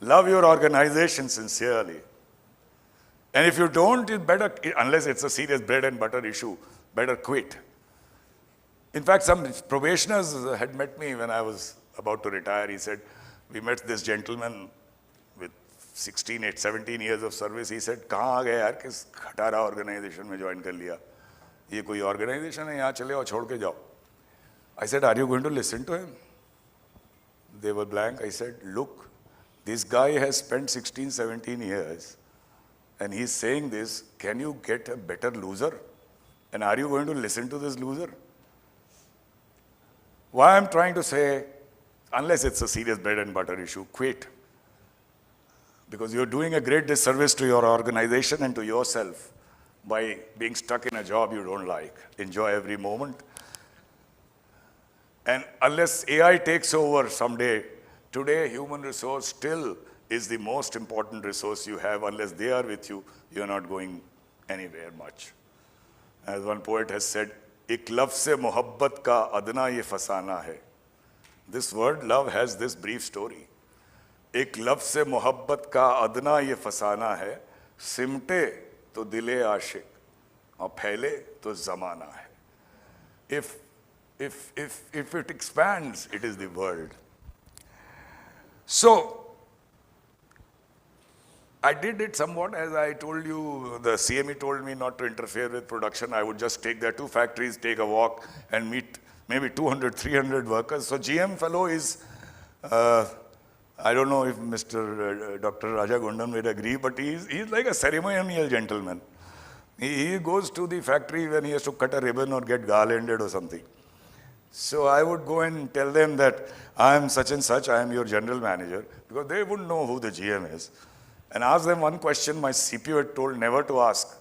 love your organization sincerely. And if you don't, it's better, unless it's a serious bread and butter issue, better quit. In fact, some probationers had met me when I was about to retire. He said, we met this gentleman with 17 years of service. He said, कहाँ आ गए यार, किस खटारा organization में join कर लिया? ये कोई organization है, यहाँ चले और छोड़ के जाओ. I said, are you going to listen to him? They were blank. I said, look, this guy has spent 17 years and he's saying this, can you get a better loser? And are you going to listen to this loser? Why I'm trying to say, unless it's a serious bread and butter issue, quit. Because you're doing a great disservice to your organization and to yourself by being stuck in a job you don't like. Enjoy every moment. And unless AI takes over someday, today human resource still is the most important resource you have. Unless they are with you, you're not going anywhere much. As one poet has said, एक लफ्ज़ से मोहब्बत का अदना ये फसाना है. This word love has this brief story. एक लफ्ज़ से मोहब्बत का अदना ये फसाना है, सिमटे तो दिले आशिक और फैले तो ज़माना है. If it expands, it is the world. So, I did it somewhat, as I told you, the CME told me not to interfere with production. I would just take their 2 factories, take a walk and meet maybe 200, 300 workers. So GM fellow is, I don't know if Dr. Raja Goundan will agree, but he's like a ceremonial gentleman. He goes to the factory when he has to cut a ribbon or get garlanded or something. So I would go and tell them that I am such and such, I am your general manager, because they wouldn't know who the GM is. And ask them one question my CPO had told never to ask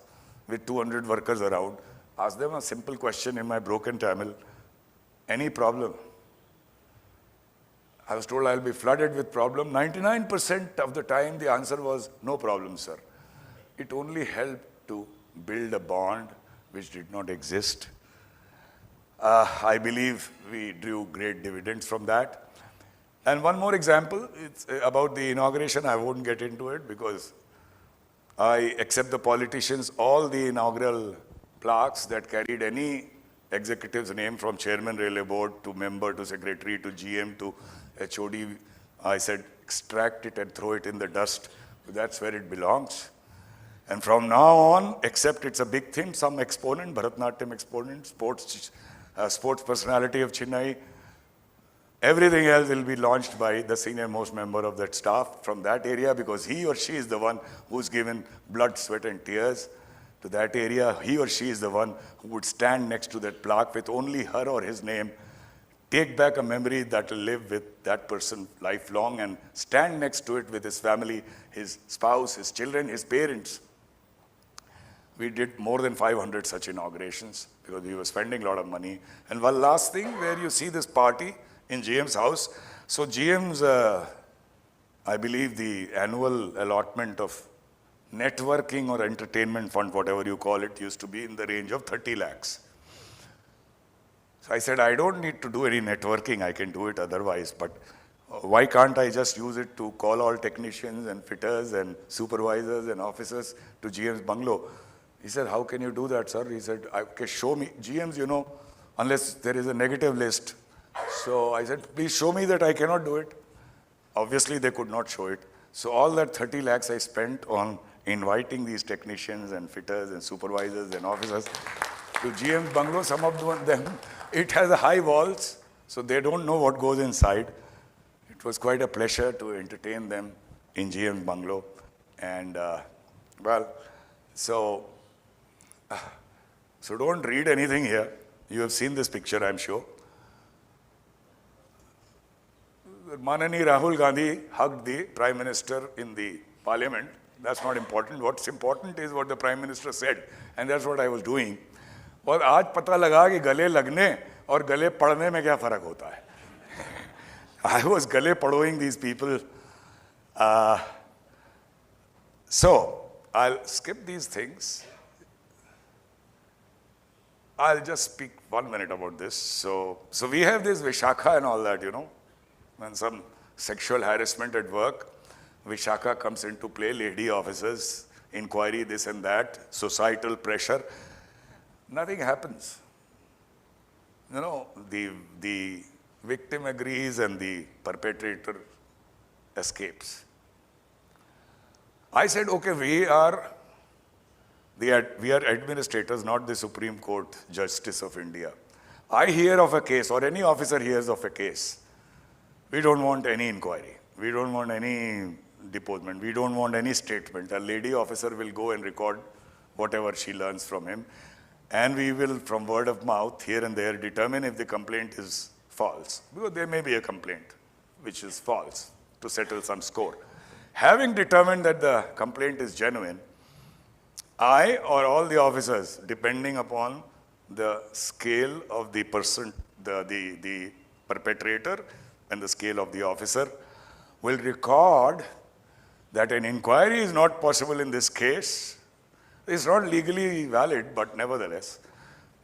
with 200 workers around. Ask them a simple question in my broken Tamil. Any problem? I was told I'll be flooded with problem. 99% of the time the answer was, no problem, sir. It only helped to build a bond which did not exist. I believe we drew great dividends from that. And one more example, it's about the inauguration. I won't get into it because I accept the politicians, all the inaugural plaques that carried any executive's name from chairman railway board to member to secretary to GM to HOD. I said, extract it and throw it in the dust. That's where it belongs. And from now on, except it's a big thing, some exponent, Bharatanatyam exponent, sports personality of Chennai, everything else will be launched by the senior most member of that staff from that area, because he or she is the one who's given blood, sweat and tears to that area. He or she is the one who would stand next to that plaque with only her or his name, take back a memory that will live with that person lifelong, and stand next to it with his family, his spouse, his children, his parents. We did more than 500 such inaugurations because we were spending a lot of money. And one last thing, where you see this party in GM's house. So GM's, I believe the annual allotment of networking or entertainment fund, whatever you call it, used to be in the range of 30 lakhs. So I said, I don't need to do any networking, I can do it otherwise, but why can't I just use it to call all technicians and fitters and supervisors and officers to GM's bungalow? He said, how can you do that, sir? He said, okay, show me. GM's, you know, unless there is a negative list. So I said, please show me that I cannot do it. Obviously, they could not show it. So all that 30 lakhs I spent on inviting these technicians and fitters and supervisors and officers to GM's bungalow. Some of them, it has high walls, so they don't know what goes inside. It was quite a pleasure to entertain them in GM's bungalow. And well, so So don't read anything here. You have seen this picture, I'm sure. Manani Rahul Gandhi hugged the Prime Minister in the Parliament. That's not important. What's important is what the Prime Minister said, and that's what I was doing. और आज पता लगा कि गले लगने और गले पड़ने में क्या फर्क होता है. I was गले पड़ोing these people. So I'll skip these things. I'll just speak 1 minute about this. So we have this Vishakha and all that, you know. When some sexual harassment at work, Vishakha comes into play, lady officers, inquiry, this and that, societal pressure. Nothing happens. You know, the victim agrees and the perpetrator escapes. I said, okay, we are administrators, not the Supreme Court Justice of India. I hear of a case, or any officer hears of a case. We don't want any inquiry. We don't want any deposement. We don't want any statement. A lady officer will go and record whatever she learns from him. And we will, from word of mouth, here and there, determine if the complaint is false. Because there may be a complaint which is false to settle some score. Having determined that the complaint is genuine, I or all the officers, depending upon the scale of the person, the perpetrator, and the scale of the officer, will record that an inquiry is not possible in this case. It's not legally valid, but nevertheless,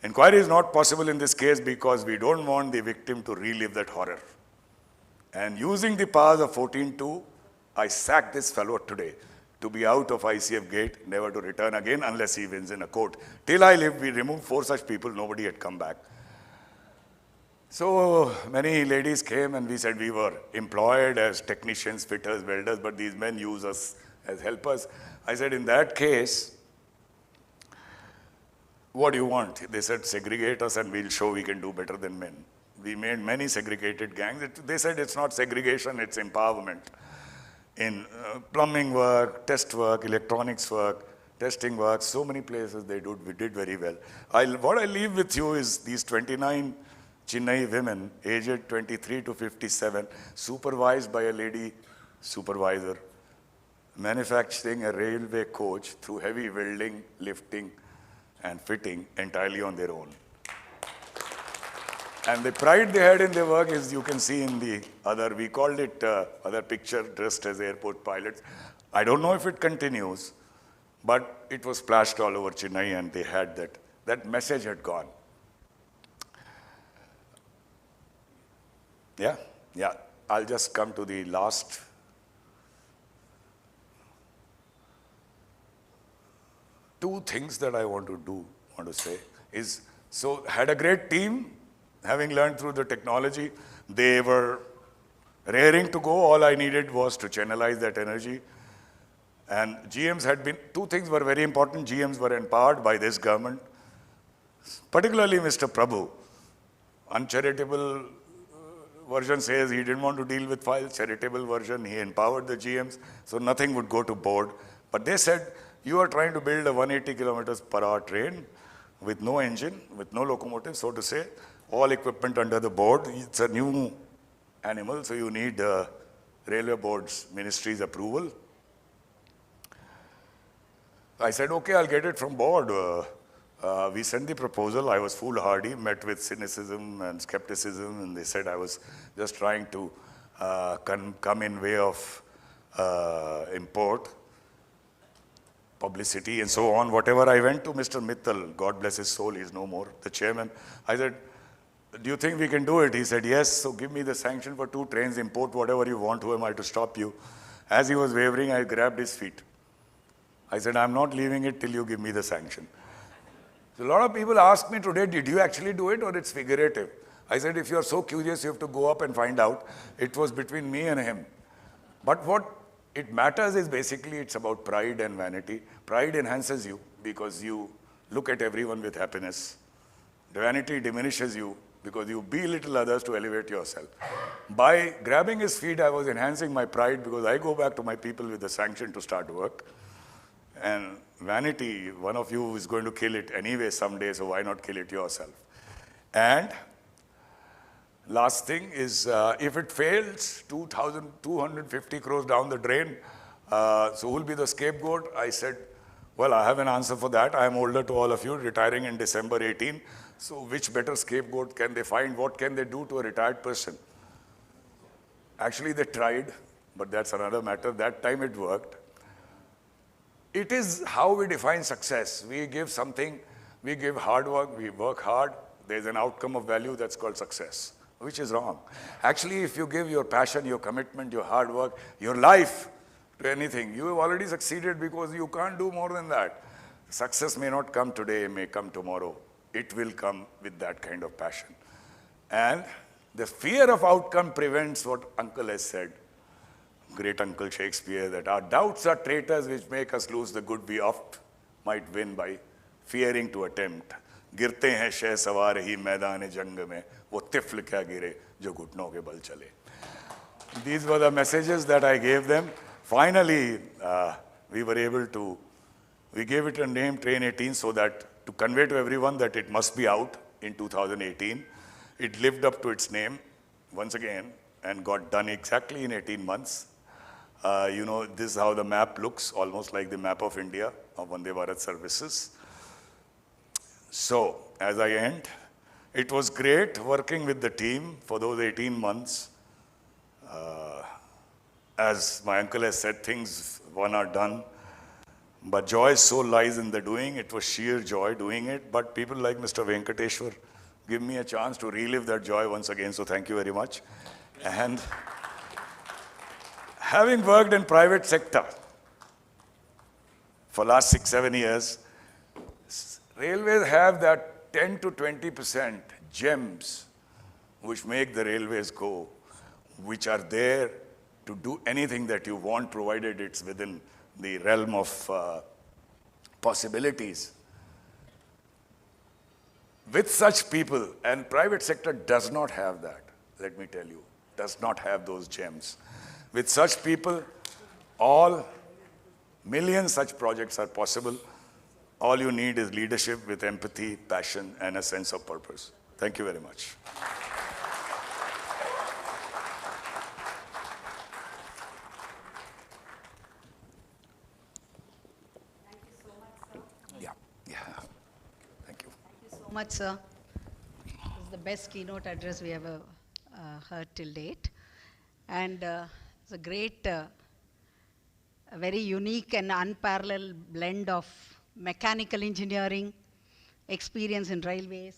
inquiry is not possible in this case because we don't want the victim to relive that horror. And using the powers of 14(2), I sacked this fellow today to be out of ICF gate, never to return again unless he wins in a court. Till I lived, we removed 4 such people, nobody had come back. So many ladies came and we said we were employed as technicians, fitters, welders, but these men use us as helpers. I said, in that case, what do you want? They said, segregate us and we'll show we can do better than men. We made many segregated gangs. They said it's not segregation, it's empowerment. In plumbing work, test work, electronics work, testing work, so many places we did very well. What I leave with you is these 29 Chennai women, aged 23 to 57, supervised by a lady supervisor, manufacturing a railway coach through heavy welding, lifting, and fitting entirely on their own. And the pride they had in their work is, you can see in the other, we called it other picture, dressed as airport pilots. I don't know if it continues, but it was splashed all over Chennai and they had that message had gone. Yeah. I'll just come to the last. Two things that I want to say is, so had a great team, having learned through the technology. They were raring to go. All I needed was to channelize that energy. And GMs had been, 2 things were very important. GMs were empowered by this government, particularly Mr. Prabhu. Uncharitable version says he didn't want to deal with files. Charitable version, he empowered the GMs, so nothing would go to board. But they said, you are trying to build a 180 kilometers per hour train with no engine, with no locomotive, so to say, all equipment under the board. It's a new animal, so you need railway board's ministry's approval. I said, okay, I'll get it from board. We sent the proposal. I was foolhardy, met with cynicism and skepticism, and they said I was just trying to come in way of import, publicity, and so on. Whatever, I went to Mr. Mittal, God bless his soul, he's no more, the chairman. I said, do you think we can do it? He said, yes, so give me the sanction for 2 trains, import whatever you want. Who am I to stop you? As he was wavering, I grabbed his feet. I said, I'm not leaving it till you give me the sanction. So a lot of people ask me today, did you actually do it or it's figurative? I said, if you're so curious, you have to go up and find out. It was between me and him. But what it matters is basically it's about pride and vanity. Pride enhances you because you look at everyone with happiness. Vanity diminishes you because you belittle others to elevate yourself. By grabbing his feet, I was enhancing my pride because I go back to my people with the sanction to start work. And vanity, one of you is going to kill it anyway someday, so why not kill it yourself? And last thing is, if it fails, 2,250 crores down the drain, so who will be the scapegoat? I said, well, I have an answer for that. I am older to all of you, retiring in December 18. So which better scapegoat can they find? What can they do to a retired person? Actually, they tried, but that's another matter. That time it worked. It is how we define success. We give something, we give hard work, we work hard. There's an outcome of value that's called success, which is wrong. Actually, if you give your passion, your commitment, your hard work, your life to anything, you have already succeeded because you can't do more than that. Success may not come today, may come tomorrow. It will come with that kind of passion. And the fear of outcome prevents what Uncle has said, great Uncle Shakespeare, that our doubts are traitors which make us lose the good we oft might win by fearing to attempt. गिरते हैं शह सवार ही मैदान जंग में, वो तिफल क्या गिरे जो घुटनों के बल चले. These were the messages that I gave them. Finally, we were able to, we gave it a name, Train 18, so that to convey to everyone that it must be out in 2018. It lived up to its name once again and got done exactly in 18 months. You know, this is how the map looks, almost like the map of India of Vande Bharat services. So, as I end, it was great working with the team for those 18 months. As my uncle has said, things one are done, but joy so lies in the doing. It was sheer joy doing it, but people like Mr. Venkateshwar give me a chance to relive that joy once again, so thank you very much. And having worked in private sector for last 6-7 years, railways have that 10 to 20% gems which make the railways go, which are there to do anything that you want, provided it's within the realm of possibilities. With such people, and private sector does not have that, let me tell you, does not have those gems. With such people, all millions such projects are possible. All you need is leadership with empathy, passion, and a sense of purpose. Thank you very much. So much, sir. This is the best keynote address we ever heard till date. And it's a great, a very unique and unparalleled blend of mechanical engineering, experience in railways,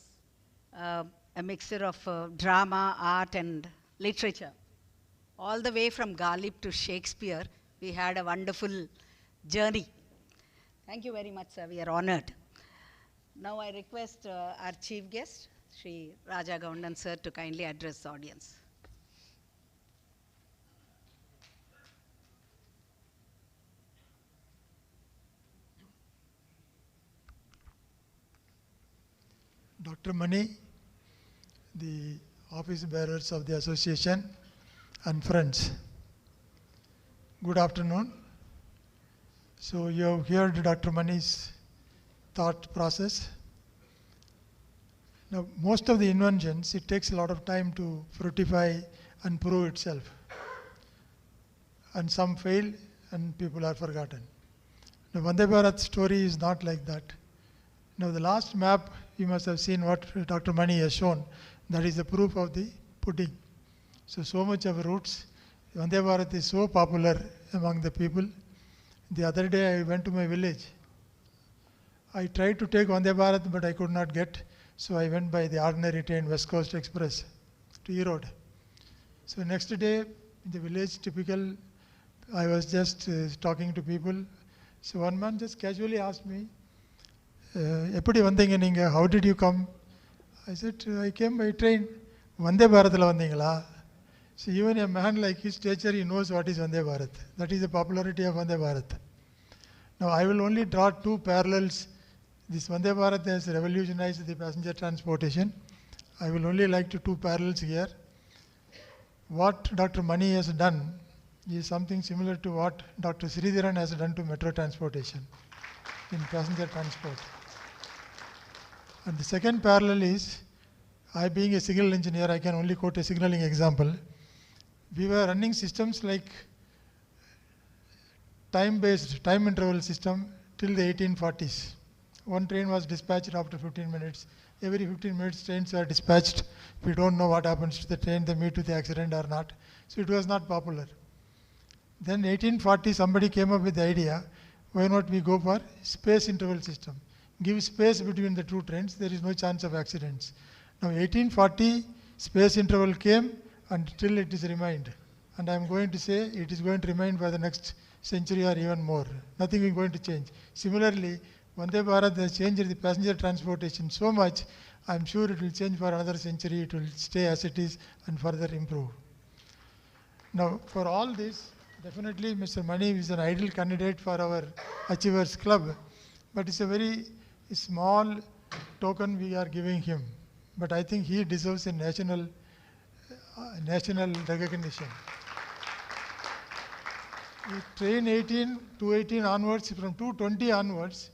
a mixture of drama, art, and literature. All the way from Ghalib to Shakespeare, we had a wonderful journey. Thank you very much, sir. We are honored. Now I request our chief guest, Sri Raja Goundan sir, to kindly address the audience. Dr. Mani, the office bearers of the association, and friends, good afternoon. So you have heard Dr. Mani's thought process. Now, most of the inventions, it takes a lot of time to fructify and prove itself. And some fail and people are forgotten. Now, Vande Bharat story is not like that. Now, the last map, you must have seen what Dr. Mani has shown. That is the proof of the pudding. So much of routes. Vande Bharat is so popular among the people. The other day I went to my village. I tried to take Vande Bharat, but I could not get. So I went by the ordinary train, West Coast Express, to E-Road. So next day, in the village, typical, I was just talking to people. So one man just casually asked me, how did you come? I said, I came by train. Vande Bharat la vandingala. So even a man like his stature, he knows what is Vande Bharat. That is the popularity of Vande Bharat. Now I will only draw two parallels. This Vande Bharat has revolutionized the passenger transportation. I will only like to two parallels here. What Dr. Mani has done is something similar to what Dr. Sridharan has done to metro transportation. in passenger transport. And the second parallel is, I being a signal engineer, I can only quote a signaling example. We were running systems like time-based, time interval system till the 1840s. One train was dispatched after 15 minutes. Every 15 minutes trains are dispatched. We don't know what happens to the train, they meet with the accident or not. So it was not popular. Then 1840 somebody came up with the idea, why not we go for space interval system? Give space between the two trains, there is no chance of accidents. Now 1840 space interval came and still it is remained. And I am going to say it is going to remain for the next century or even more. Nothing is going to change. Similarly, Vande Bharat has changed the passenger transportation so much, I am sure it will change for another century, it will stay as it is and further improve. Now, for all this, definitely Mr. Mani is an ideal candidate for our Achievers Club, but it's a very small token we are giving him. But I think he deserves a national recognition. Train 218 onwards, from 220 onwards,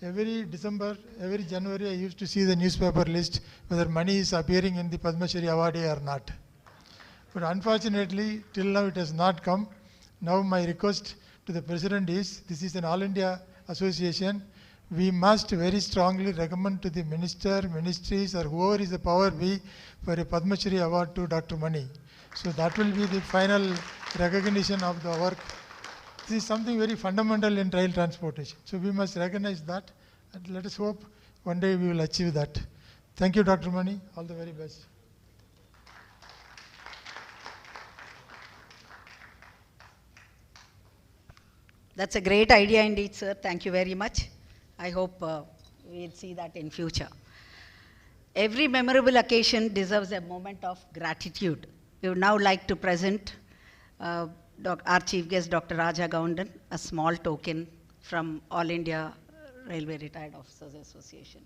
every December, every January, I used to see the newspaper list whether Mani is appearing in the Padma Shri awardee or not. But unfortunately, till now it has not come. Now my request to the President is, this is an All India association. We must very strongly recommend to the minister, ministries or whoever is the power be for a Padma Shri award to Dr. Mani. So that will be the final recognition of the work. This is something very fundamental in rail transportation. So we must recognize that and let us hope one day we will achieve that. Thank you, Dr. Mani. All the very best. That's a great idea indeed, sir. Thank you very much. I hope we'll see that in future. Every memorable occasion deserves a moment of gratitude. We would now like to present our chief guest, Dr. Raja Goundan, a small token from All India Railway Retired Officers Association.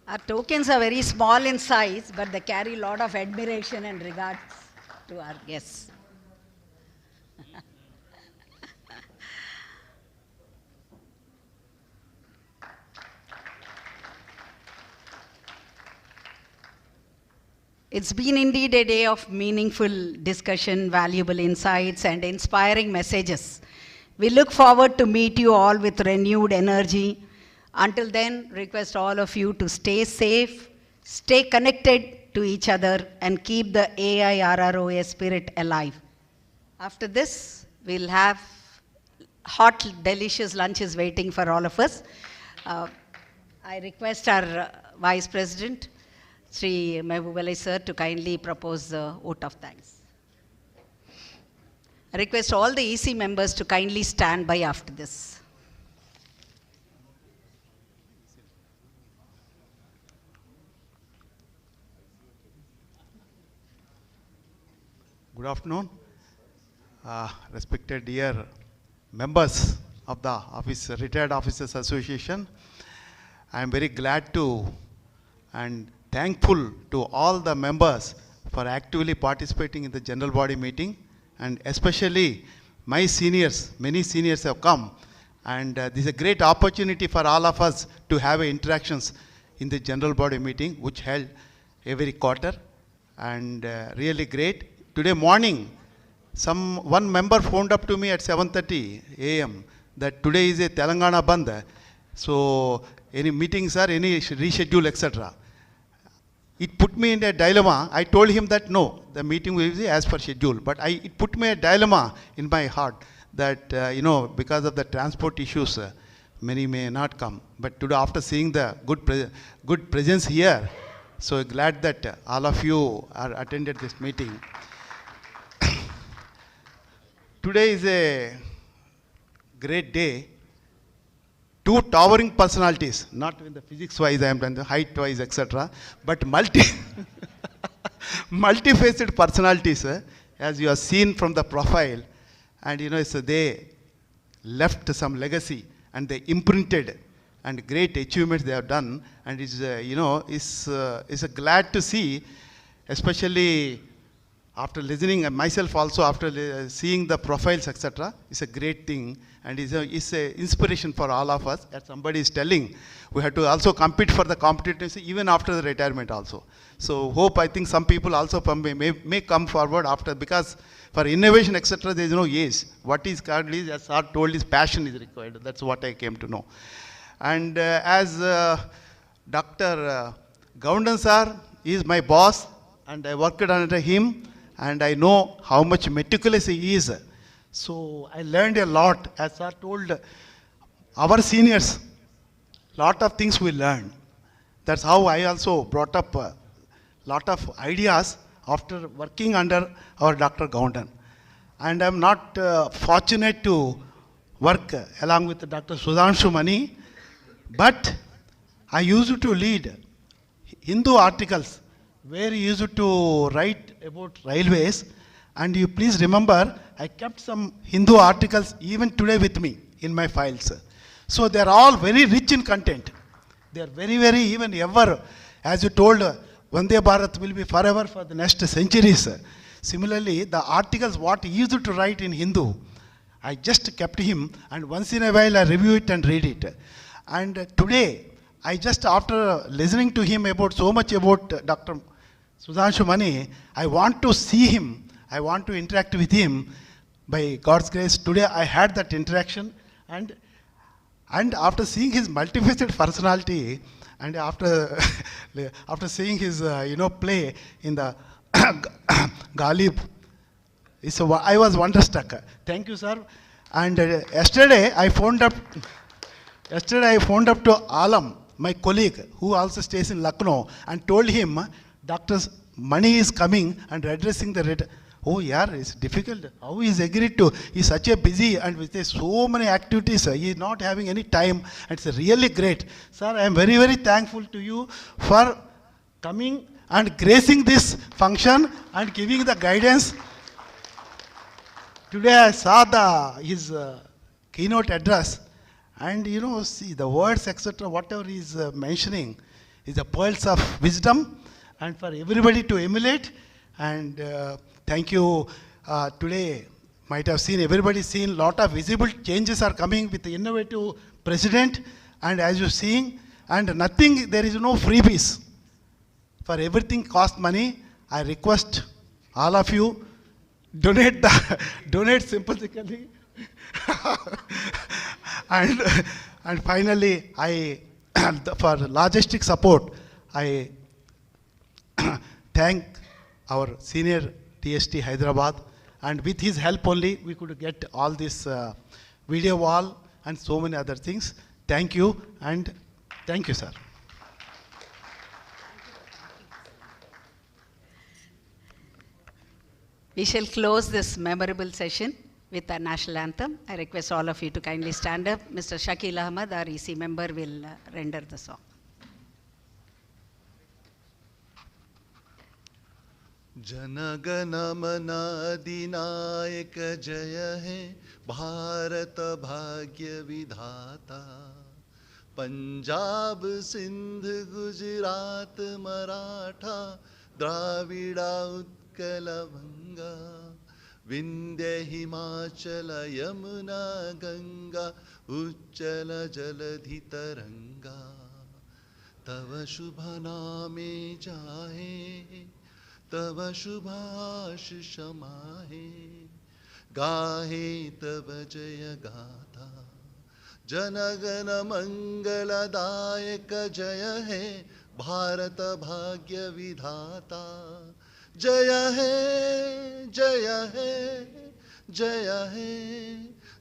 Our tokens are very small in size, but they carry a lot of admiration and regards to our guests. It's been indeed a day of meaningful discussion, valuable insights, and inspiring messages. We look forward to meet you all with renewed energy. Until then, request all of you to stay safe, stay connected to each other, and keep the AIRROA spirit alive. After this, we'll have hot, delicious lunches waiting for all of us. I request our Vice President, Sri Mehboob Ali sir, to kindly propose the vote of thanks. I request all the EC members to kindly stand by after this. Good afternoon, respected dear members of the Retired Officers Association. I am very glad to and thankful to all the members for actively participating in the general body meeting, and especially my seniors. Many seniors have come, and this is a great opportunity for all of us to have interactions in the general body meeting, which held every quarter, and really great. Today morning, one member phoned up to me at 7:30 a.m. that today is a Telangana Bandh. So any meetings or any reschedule, etc. It put me in a dilemma. I told him that no, the meeting will be as per schedule. But it put me a dilemma in my heart that, because of the transport issues, many may not come. But today, after seeing the good presence here, so glad that all of you are attended this meeting. Today is a great day. two towering personalities, not in the physics-wise, I am done the height-wise, etc., but multifaceted personalities, as you have seen from the profile, and they left some legacy and they imprinted and great achievements they have done, and it's glad to see, especially after listening, and myself also after seeing the profiles, etc. It's a great thing, and it's a inspiration for all of us. As somebody is telling, we have to also compete for the competitiveness even after the retirement also. So I think some people also may come forward after, because for innovation, etc., there is no age. What is currently, as sir told, is passion is required. That's what I came to know. And as Dr. Goundan sir is my boss, and I worked under him, and I know how much meticulous he is. So I learned a lot. As sir told, our seniors, lot of things we learned. That's how I also brought up a lot of ideas after working under our Dr. Goundan. And I'm not fortunate to work along with Dr. Sudhanshu Mani, but I used to lead Hindu articles where he used to write about railways. And you please remember, I kept some Hindu articles even today with me in my files. So they're all very rich in content. They're very, very, even ever, as you told, Vande Bharat will be forever for the next centuries. Similarly, the articles what he used to write in Hindu, I just kept him, and once in a while I review it and read it. And today, I just, after listening to him about so much about Dr. Sudhanshu Mani, I want to see him, I want to interact with him. By God's grace, today I had that interaction, and after seeing his multifaceted personality, and after seeing his play in the Ghalib, I was wonderstruck. Thank you, sir. And yesterday I phoned up to Alam, my colleague, who also stays in Lucknow, and told him Dr. Mani is coming and addressing the Oh yeah, it's difficult. How he's agreed to? He's such a busy, and with so many activities, he's not having any time. It's really great. Sir, I am very, very thankful to you for coming and gracing this function and giving the guidance. Today I saw his keynote address, and see the words, etc., whatever he's mentioning is the pearls of wisdom, and for everybody to emulate. And thank you. Today, might have seen, everybody seen, lot of visible changes are coming with the innovative president, and as you're seeing, and nothing, there is no freebies. For everything cost money. I request all of you, donate sympathetically. and finally, for logistic support, I thank our senior TST Hyderabad, and with his help only we could get all this video wall and so many other things. Thank you, and thank you, sir. We shall close this memorable session with our national anthem. I request all of you to kindly stand up. Mr. Shakil Ahmad, our EC member, will render the song. जनगण मन अधिनायक जय है भारत भाग्य विधाता पंजाब सिंध गुजरात मराठा द्राविड़ा उत्कल बंगा विंध्य हिमाचल यमुना गंगा उच्चल जलधि तरंगा तव शुभ नामे जाहे तव शुभाशिष समाहे गाहे तव जय गाथा जनगण मंगलदायक जय है भारत भाग्य विधाता जय है जय है जय है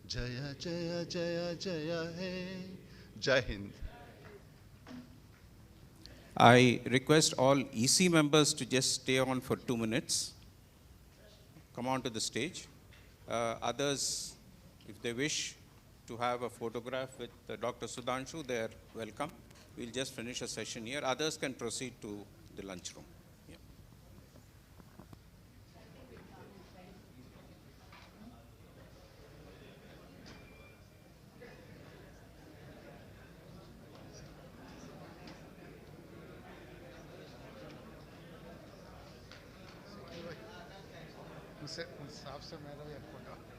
जय जय जय जय है जय Hind. I request all EC members to just stay on for 2 minutes. Come on to the stage. Others, if they wish to have a photograph with Dr. Sudhanshu, they are welcome. We'll just finish a session here. Others can proceed to the lunchroom. Yeah. साहब से मेरा भी एक photo